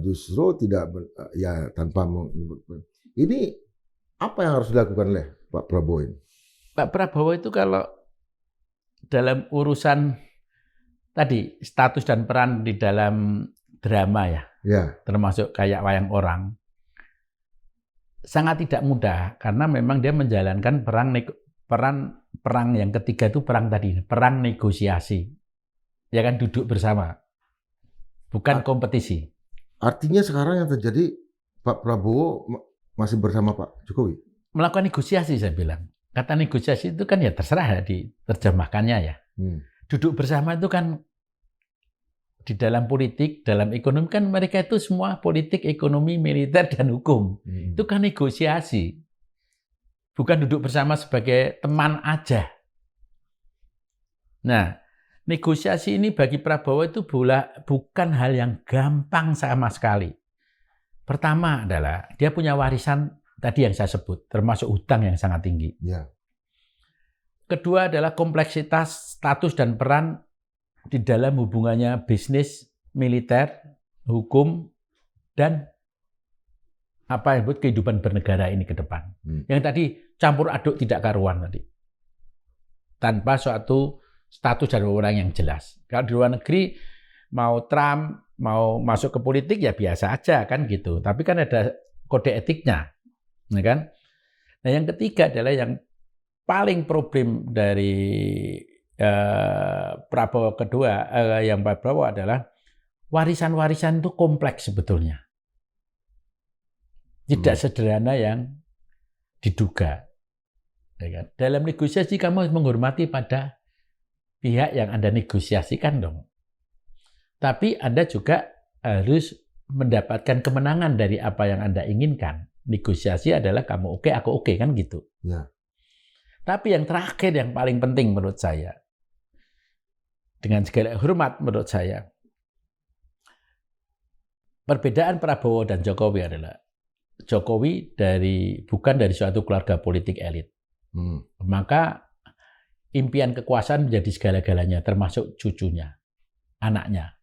justru tidak tanpa ini apa yang harus dilakukan oleh Pak Prabowo ini? Pak Prabowo itu kalau dalam urusan tadi status dan peran di dalam drama ya, termasuk kayak wayang orang, sangat tidak mudah karena memang dia menjalankan perang yang ketiga itu perang negosiasi, ya kan, duduk bersama, bukan kompetisi. Artinya sekarang yang terjadi Pak Prabowo masih bersama Pak Jokowi melakukan negosiasi, saya bilang. Kata negosiasi itu kan ya terserah ya diterjemahkannya ya. Duduk bersama itu kan di dalam politik, dalam ekonomi kan mereka itu semua politik, ekonomi, militer, dan hukum. Itu kan negosiasi. Bukan duduk bersama sebagai teman aja. Nah, negosiasi ini bagi Prabowo itu bukan hal yang gampang sama sekali. Pertama adalah dia punya warisan tadi yang saya sebut, termasuk hutang yang sangat tinggi. Ya. Kedua adalah kompleksitas status dan peran di dalam hubungannya bisnis, militer, hukum, dan apa yang disebut kehidupan bernegara ini ke depan. Yang tadi campur aduk tidak karuan tadi. Tanpa suatu status dan wewenang yang jelas. Kalau di luar negeri mau Trump, mau masuk ke politik ya biasa aja kan gitu. Tapi kan ada kode etiknya. Ya kan? Nah, yang ketiga adalah yang paling problem dari Prabowo kedua, yang Pak Prabowo adalah warisan-warisan itu kompleks sebetulnya. Tidak sederhana yang diduga. Ya kan? Dalam negosiasi kamu harus menghormati pada pihak yang Anda negosiasikan dong. Tapi Anda juga harus mendapatkan kemenangan dari apa yang Anda inginkan. negosiasi adalah kamu oke, aku oke, kan gitu. Ya. Tapi yang terakhir yang paling penting menurut saya, dengan segala hormat menurut saya, perbedaan Prabowo dan Jokowi adalah Jokowi bukan dari suatu keluarga politik elit. Maka impian kekuasaan menjadi segala-galanya, termasuk cucunya, anaknya.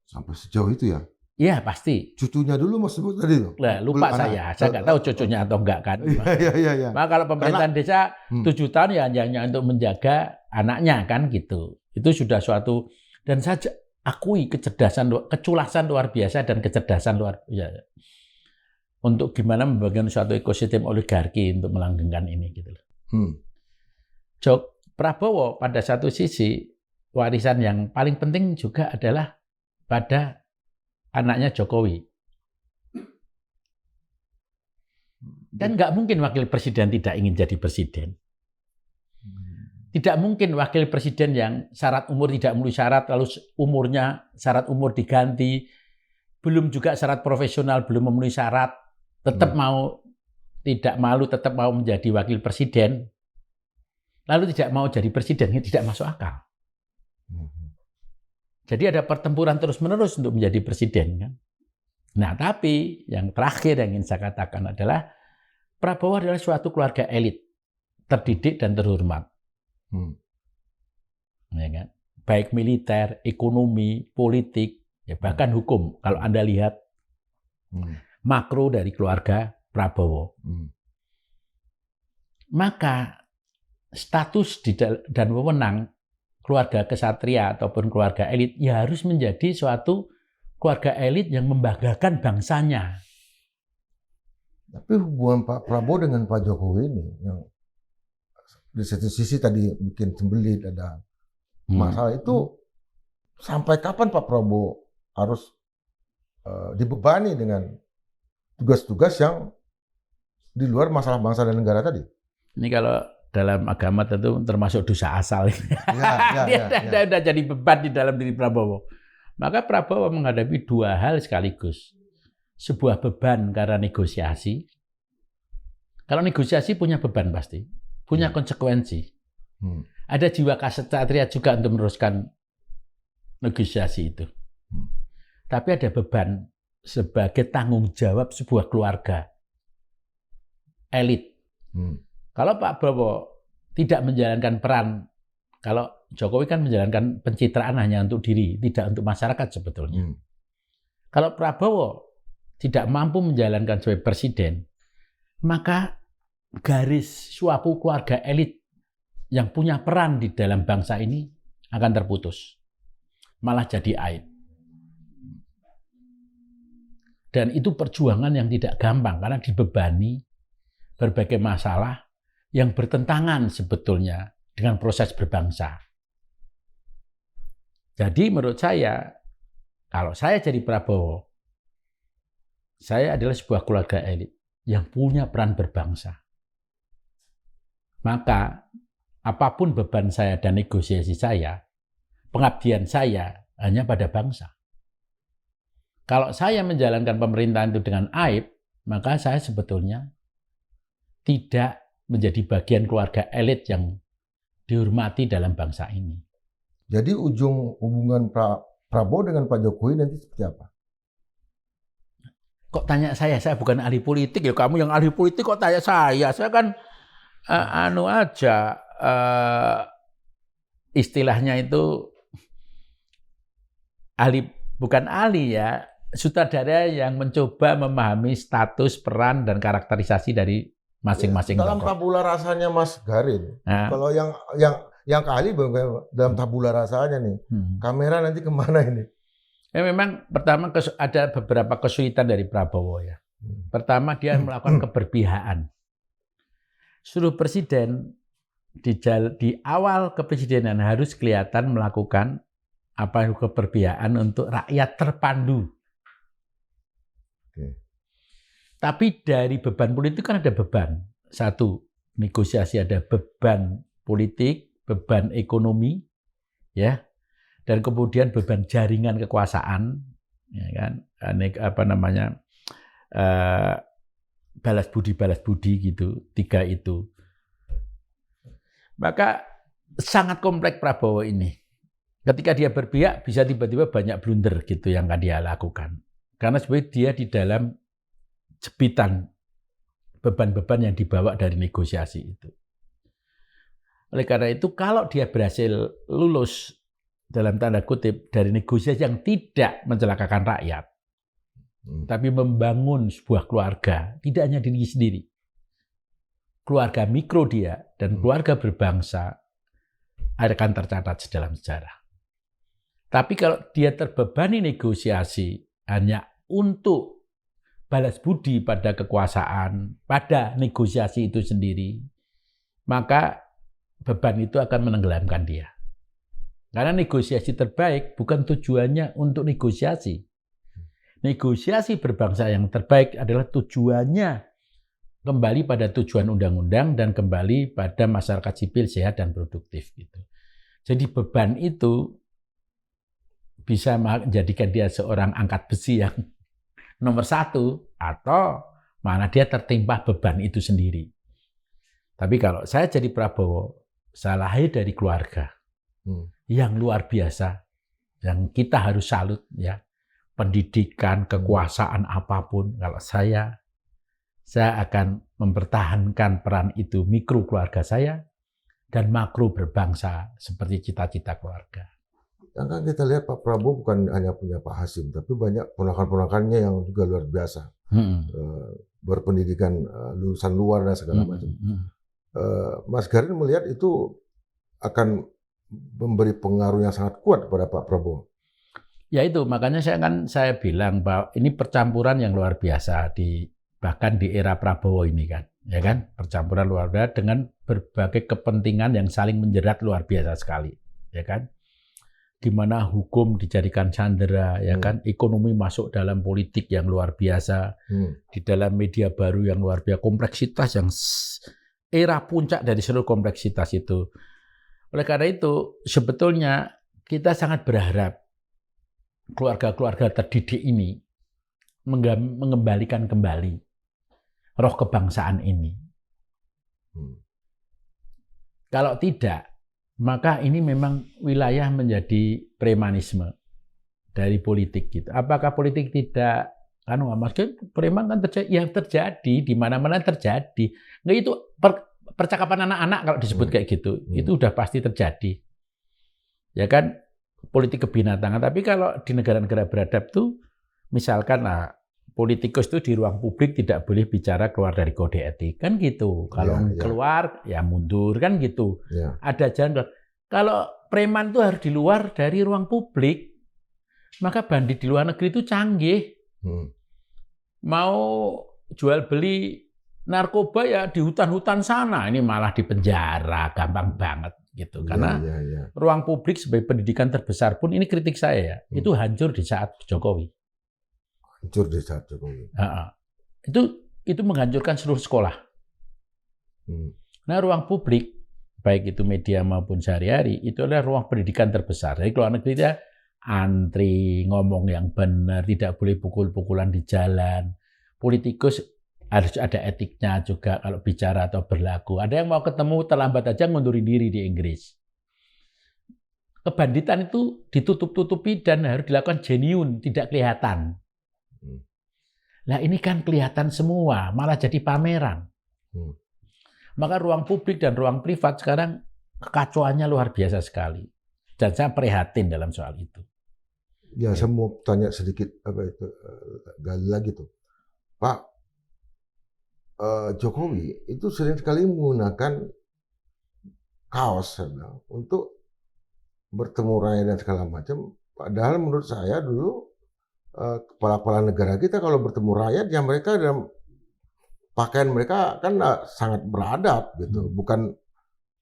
Sampai sejauh itu ya? Iya, pasti. Cucunya dulu maksudnya tadi tuh? Nah, lupa saya nggak tahu cucunya atau enggak kan. Iya. Maka kalau pemerintahan desa 7 tahun ya hanya untuk menjaga anaknya kan gitu. Itu sudah suatu, dan saya akui keculasan luar biasa dan kecerdasan luar biasa. Untuk gimana membangun suatu ekosistem oligarki untuk melanggengkan ini gitu loh. Prabowo pada satu sisi warisan yang paling penting juga adalah pada anaknya Jokowi. Dan nggak mungkin wakil presiden tidak ingin jadi presiden. Tidak mungkin wakil presiden yang syarat umur tidak memenuhi syarat, lalu syarat umur diganti, belum juga syarat profesional belum memenuhi syarat, tetap tidak malu, tetap mau menjadi wakil presiden, lalu tidak mau jadi presiden, ini tidak masuk akal. Jadi ada pertempuran terus-menerus untuk menjadi presiden, kan? Nah, tapi yang terakhir yang ingin saya katakan adalah Prabowo adalah suatu keluarga elit, terdidik dan terhormat. Ya kan? Baik militer, ekonomi, politik, ya bahkan hukum. Kalau Anda lihat makro dari keluarga Prabowo. Maka status dan wewenang keluarga kesatria ataupun keluarga elit ya harus menjadi suatu keluarga elit yang membanggakan bangsanya. Tapi hubungan Pak Prabowo dengan Pak Jokowi ini yang di satu sisi tadi bikin sembelit, ada masalah itu, sampai kapan Pak Prabowo harus dibebani dengan tugas-tugas yang di luar masalah bangsa dan negara tadi? Ini kalau dalam agama tentu termasuk dosa asal. Dia udah jadi beban di dalam diri Prabowo. Maka Prabowo menghadapi 2 hal sekaligus. Sebuah beban karena negosiasi. Kalau negosiasi punya beban pasti. Punya konsekuensi. Ada jiwa kesatria juga untuk meneruskan negosiasi itu. Tapi ada beban sebagai tanggung jawab sebuah keluarga elit. Kalau Pak Prabowo tidak menjalankan peran, kalau Jokowi kan menjalankan pencitraan hanya untuk diri, tidak untuk masyarakat sebetulnya. Kalau Prabowo tidak mampu menjalankan sebagai presiden, maka garis suatu keluarga elit yang punya peran di dalam bangsa ini akan terputus. Malah jadi aib. Dan itu perjuangan yang tidak gampang karena dibebani berbagai masalah yang bertentangan sebetulnya dengan proses berbangsa. Jadi menurut saya, kalau saya jadi Prabowo, saya adalah sebuah keluarga elit yang punya peran berbangsa. Maka apapun beban saya dan negosiasi saya, pengabdian saya hanya pada bangsa. Kalau saya menjalankan pemerintahan itu dengan aib, maka saya sebetulnya tidak menjadi bagian keluarga elit yang dihormati dalam bangsa ini. Jadi ujung hubungan Prabowo dengan Pak Jokowi nanti seperti apa? Kok tanya saya bukan ahli politik ya. Kamu yang ahli politik kok tanya saya? Saya kan istilahnya itu bukan ahli ya, sutradara yang mencoba memahami status, peran dan karakterisasi dari masing-masing dalam tokoh. tabula rasanya Mas Garin. Kalau yang ahli dalam tabula rasanya nih, kamera nanti kemana ini? Ya memang pertama ada beberapa kesulitan dari Prabowo ya. Pertama dia melakukan keberpihakan. Seluruh presiden di awal kepresidenan harus kelihatan melakukan keberpihakan untuk rakyat terpandu. Tapi dari beban politik kan ada beban. Satu, negosiasi ada beban politik, beban ekonomi, ya, dan kemudian beban jaringan kekuasaan, ya kan, balas budi gitu, 3 itu. Maka sangat kompleks Prabowo ini. Ketika dia berpihak bisa tiba-tiba banyak blunder gitu yang akan dia lakukan. Karena sebenarnya dia di dalam jepitan beban-beban yang dibawa dari negosiasi itu. Oleh karena itu kalau dia berhasil lulus dalam tanda kutip dari negosiasi yang tidak mencelakakan rakyat, tapi membangun sebuah keluarga, tidak hanya diri sendiri. Keluarga mikro dia dan keluarga berbangsa akan tercatat dalam sejarah. Tapi kalau dia terbebani negosiasi hanya untuk balas budi pada kekuasaan, pada negosiasi itu sendiri, maka beban itu akan menenggelamkan dia. Karena negosiasi terbaik bukan tujuannya untuk negosiasi. Negosiasi berbangsa yang terbaik adalah tujuannya kembali pada tujuan undang-undang dan kembali pada masyarakat sipil sehat dan produktif gitu. Jadi beban itu bisa menjadikan dia seorang angkat besi yang nomor 1 atau malah dia tertimpa beban itu sendiri. Tapi kalau saya jadi Prabowo, saya lahir dari keluarga yang luar biasa, yang kita harus salut ya. Pendidikan, kekuasaan apapun, kalau saya akan mempertahankan peran itu mikro keluarga saya dan makro berbangsa seperti cita-cita keluarga. Yang kan kita lihat Pak Prabowo bukan hanya punya Pak Hasim, tapi banyak ponakan-ponakannya yang juga luar biasa. Berpendidikan lulusan luar dan segala macam. Mas Garin melihat itu akan memberi pengaruh yang sangat kuat kepada Pak Prabowo. Ya itu, makanya saya bilang bahwa ini percampuran yang luar biasa bahkan di era Prabowo ini kan, ya kan, percampuran luar biasa dengan berbagai kepentingan yang saling menjerat luar biasa sekali, ya kan. Di mana hukum dijadikan sandera, ya kan, ekonomi masuk dalam politik yang luar biasa, di dalam media baru yang luar biasa, kompleksitas yang era puncak dari seluruh kompleksitas itu. Oleh karena itu, sebetulnya kita sangat berharap keluarga-keluarga terdidik ini mengembalikan kembali roh kebangsaan ini. Kalau tidak, maka ini memang wilayah menjadi premanisme dari politik gitu. Apakah politik tidak preman kan terjadi, yang terjadi di mana-mana terjadi. Nggak itu percakapan anak-anak kalau disebut kayak gitu, itu udah pasti terjadi. Ya kan, politik kebinatangan. Tapi kalau di negara-negara beradab tuh, misalkan politikus itu di ruang publik tidak boleh bicara keluar dari kode etik, kan gitu. Kalau keluar, ya mundur, kan gitu. Ada jalan. Kalau preman itu harus di luar dari ruang publik, maka bandit di luar negeri itu canggih. Mau jual beli narkoba ya di hutan-hutan sana, ini malah di penjara, gampang banget gitu. Karena ruang publik sebagai pendidikan terbesar pun, ini kritik saya ya, itu hancur di saat Jokowi. Hancur di saat Jokowi. Itu menghancurkan seluruh sekolah. Nah, ruang publik, baik itu media maupun sehari-hari, itu adalah ruang pendidikan terbesar. Jadi luar negeri dia antri, ngomong yang benar, tidak boleh pukul-pukulan di jalan. Politikus harus ada etiknya juga kalau bicara atau berlaku. Ada yang mau ketemu terlambat aja ngundurin diri di Inggris. Kebanditan itu ditutup-tutupi dan harus dilakukan genuine, tidak kelihatan. Nah ini kan kelihatan semua, malah jadi pameran. Maka ruang publik dan ruang privat sekarang kekacauannya luar biasa sekali. Dan saya prihatin dalam soal itu. Ya, saya mau tanya sedikit gali lagi tuh. Pak, Jokowi itu sering sekali menggunakan kaos untuk bertemu rakyat dan segala macam. Padahal menurut saya dulu kepala-kepala negara kita kalau bertemu rakyat, ya mereka dalam pakaian mereka kan sangat beradab gitu. Bukan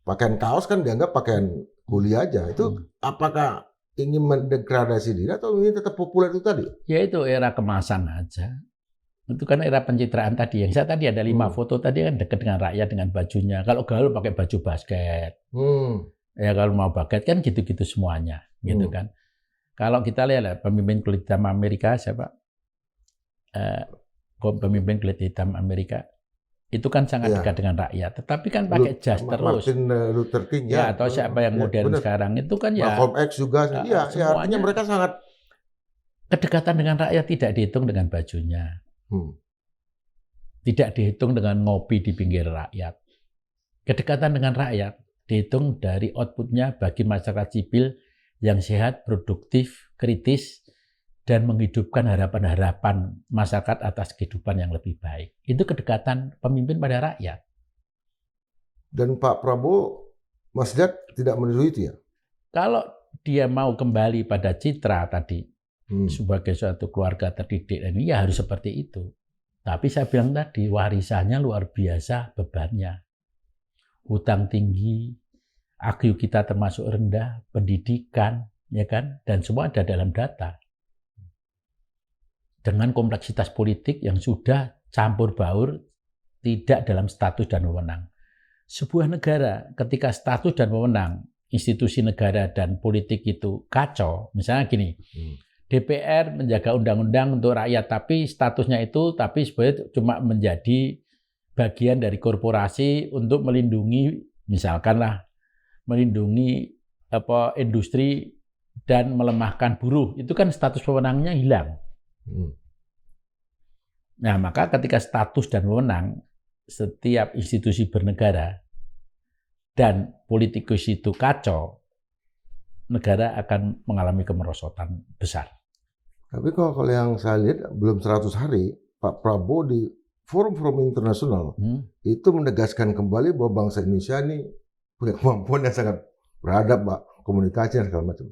pakaian kaos kan dianggap pakaian kuli aja. Itu apakah ingin mendegradasi diri atau ingin tetap populer itu tadi? Ya itu era kemasan aja. Itu kan era pencitraan tadi. Yang saya tadi ada 5 foto tadi kan dekat dengan rakyat dengan bajunya. Kalau gaul pakai baju basket. Ya kalau mau basket kan gitu-gitu semuanya, gitu kan. Kalau kita lihat pemimpin kulit hitam Amerika siapa? pemimpin kulit hitam Amerika. Itu kan sangat dekat dengan rakyat. Tetapi kan pakai jas terus. Martin Luther King ya. Atau siapa yang modern sekarang itu kan ya. Malcolm X juga. Iya, artinya mereka sangat. Kedekatan dengan rakyat tidak dihitung dengan bajunya. Tidak dihitung dengan ngopi di pinggir rakyat. Kedekatan dengan rakyat dihitung dari outputnya bagi masyarakat sipil yang sehat, produktif, kritis, dan menghidupkan harapan-harapan masyarakat atas kehidupan yang lebih baik. Itu kedekatan pemimpin pada rakyat. Dan Pak Prabowo, Mas lihat tidak meniru itu ya? Kalau dia mau kembali pada citra tadi, sebagai suatu keluarga terdidik, ini ya harus seperti itu. Tapi saya bilang tadi, warisannya luar biasa bebannya. Hutang tinggi, IQ kita termasuk rendah, pendidikan, ya kan, dan semua ada dalam data. Dengan kompleksitas politik yang sudah campur baur, tidak dalam status dan wewenang. Sebuah negara ketika status dan wewenang, institusi negara dan politik itu kacau, misalnya gini, DPR menjaga undang-undang untuk rakyat, tapi statusnya itu sebenarnya cuma menjadi bagian dari korporasi untuk melindungi, misalkanlah, melindungi industri dan melemahkan buruh. Itu kan status wewenangnya hilang. Nah, maka ketika status dan wewenang setiap institusi bernegara dan politikus itu kacau, negara akan mengalami kemerosotan besar. Tapi kalau yang saya lihat belum 100 hari, Pak Prabowo di forum-forum internasional itu menegaskan kembali bahwa bangsa Indonesia ini punya kemampuan yang sangat beradab, Pak, komunikasi dan segala macam.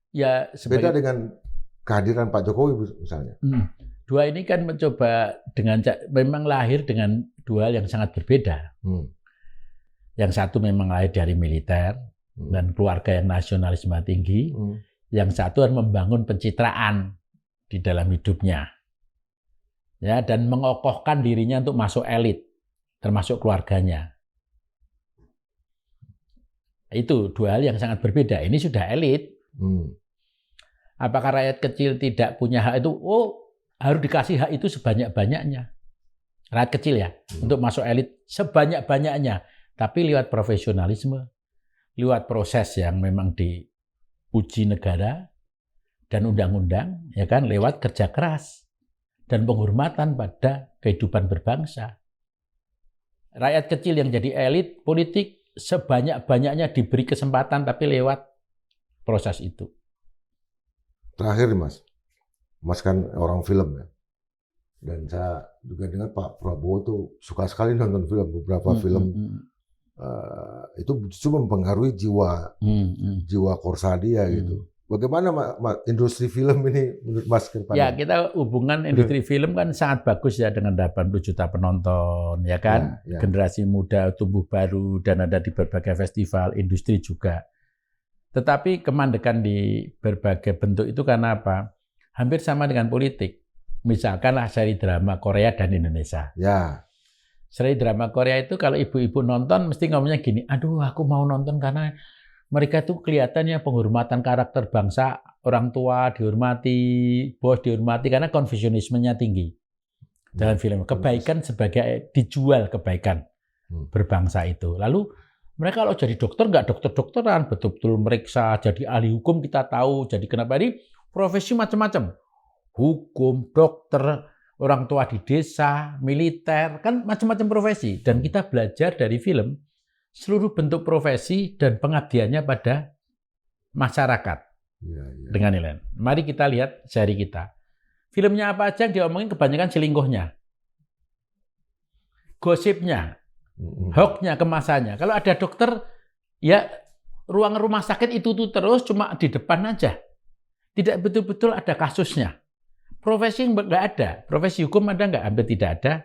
Ya, beda dengan kehadiran Pak Jokowi misalnya. Dua ini kan mencoba memang lahir dengan dua hal yang sangat berbeda. Yang satu memang lahir dari militer dan keluarga yang nasionalisme tinggi. Yang satu adalah membangun pencitraan di dalam hidupnya. Ya, dan mengokohkan dirinya untuk masuk elit, termasuk keluarganya. Itu dua hal yang sangat berbeda. Ini sudah elit. Apakah rakyat kecil tidak punya hak itu? Harus dikasih hak itu sebanyak-banyaknya. Rakyat kecil ya, untuk masuk elit sebanyak-banyaknya. Tapi lewat profesionalisme, lewat proses yang memang diuji negara dan undang-undang, ya kan, lewat kerja keras dan penghormatan pada kehidupan berbangsa. Rakyat kecil yang jadi elit politik sebanyak-banyaknya diberi kesempatan, tapi lewat proses itu. Terakhir Mas kan orang film ya, dan saya juga dengar Pak Prabowo tuh suka sekali nonton film, beberapa film itu justru mempengaruhi jiwa korsa dia gitu. Bagaimana industri film ini menurut Mas ke depan? Ya, kita hubungan industri film kan sangat bagus ya dengan 80 juta penonton, ya kan? Ya. Generasi muda tumbuh baru dan ada di berbagai festival, industri juga. Tetapi kemandekan di berbagai bentuk itu karena apa? Hampir sama dengan politik. Misalkanlah seri drama Korea dan Indonesia. Ya. Seri drama Korea itu kalau ibu-ibu nonton mesti ngomongnya gini, aduh aku mau nonton karena mereka itu kelihatannya penghormatan karakter bangsa, orang tua dihormati, bos dihormati, karena konfusionismenya tinggi dalam film. Kebaikan sebagai dijual kebaikan berbangsa itu. Lalu mereka kalau jadi dokter nggak dokter-dokteran, betul-betul meriksa, jadi ahli hukum kita tahu, jadi kenapa ini profesi macam-macam. Hukum, dokter, orang tua di desa, militer, kan macam-macam profesi. Dan kita belajar dari film, seluruh bentuk profesi dan pengabdiannya pada masyarakat. Dengan nilai. Mari kita lihat seri kita. Filmnya apa aja yang diomongin kebanyakan selingkuhnya. Gosipnya, hoax-nya, kemasannya. Kalau ada dokter, ya ruang rumah sakit itu tuh terus cuma di depan aja. Tidak betul-betul ada kasusnya. Profesi nggak ada. Profesi hukum ada nggak? Hampir tidak ada.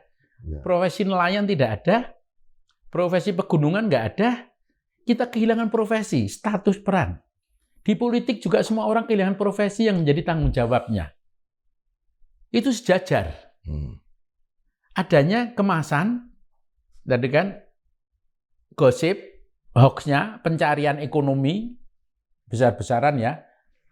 Profesi nelayan tidak ada. Profesi pegunungan nggak ada. Kita kehilangan profesi, status peran. Di politik juga semua orang kehilangan profesi yang menjadi tanggung jawabnya. Itu sejajar. Adanya kemasan, tadi kan, gosip, hoax-nya, pencarian ekonomi, besar-besaran ya,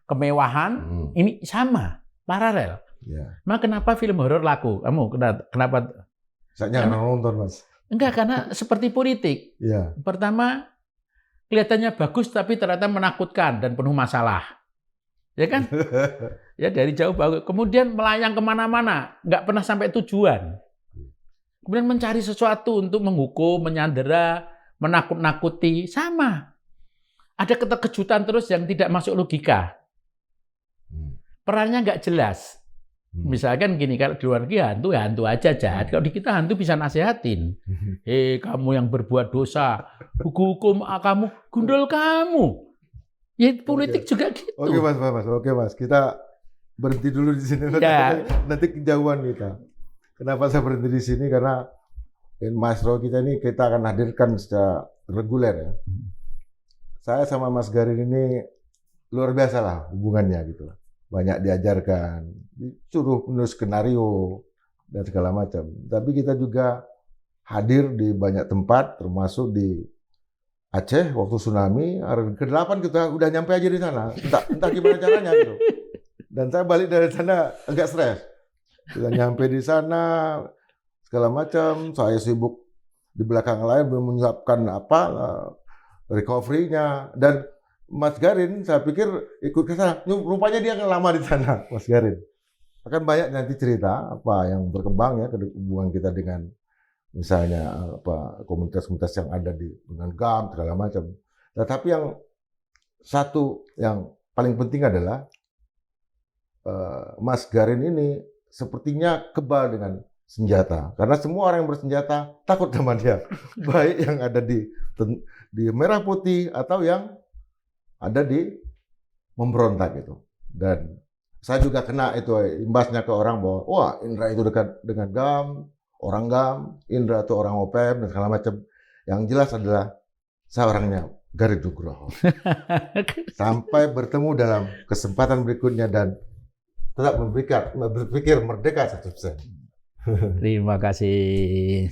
kemewahan, ini sama, paralel. Ya. Maka kenapa film horor laku? Kamu kenapa? Saya nggak nonton, Mas. Enggak, karena seperti politik. Ya. Pertama, kelihatannya bagus tapi ternyata menakutkan dan penuh masalah. Ya kan? Ya dari jauh bagus. Kemudian melayang kemana-mana, nggak pernah sampai tujuan. Kemudian mencari sesuatu untuk menghukum, menyandera, menakut-nakuti. Sama. Ada keterkejutan terus yang tidak masuk logika. Perannya nggak jelas. Misalkan gini, kalau di luar negeri hantu aja jahat. Kalau di kita hantu bisa nasihatin. Kamu yang berbuat dosa, hukum kamu, gundul kamu. Ya politik juga gitu. Oke mas. Kita berhenti dulu di sini. Ya. Nanti kejauhan kita. Kenapa saya berhenti di sini? Karena Maestro kita ini kita akan hadirkan secara reguler ya. Saya sama Mas Garin ini luar biasa lah hubungannya gitu. Banyak diajarkan, disuruh menulis skenario dan segala macam. Tapi kita juga hadir di banyak tempat, termasuk di Aceh waktu tsunami, hari ke-8 kita udah nyampe aja di sana. Entah gimana caranya gitu. Dan saya balik dari sana agak stres. Kita nyampe di sana segala macam, saya sibuk di belakang lain menyiapkan recovery-nya. Dan Mas Garin, saya pikir ikut ke sana. Rupanya dia akan lama di sana, Mas Garin. Akan banyak nanti cerita apa yang berkembang ya hubungan kita dengan misalnya komunitas-komunitas yang ada dengan GAM segala macam. Tetapi yang satu yang paling penting adalah Mas Garin ini sepertinya kebal dengan senjata. Karena semua orang yang bersenjata takut sama dia. Baik yang ada di merah putih atau yang ada di memberontak gitu. Dan saya juga kena itu imbasnya ke orang bahwa wah Indra itu dekat dengan GAM, orang GAM, Indra itu orang OPM dan segala macam. Yang jelas adalah saya orangnya Garin Nugroho. Sampai bertemu dalam kesempatan berikutnya dan tetap berpikir merdeka 100%. Terima kasih.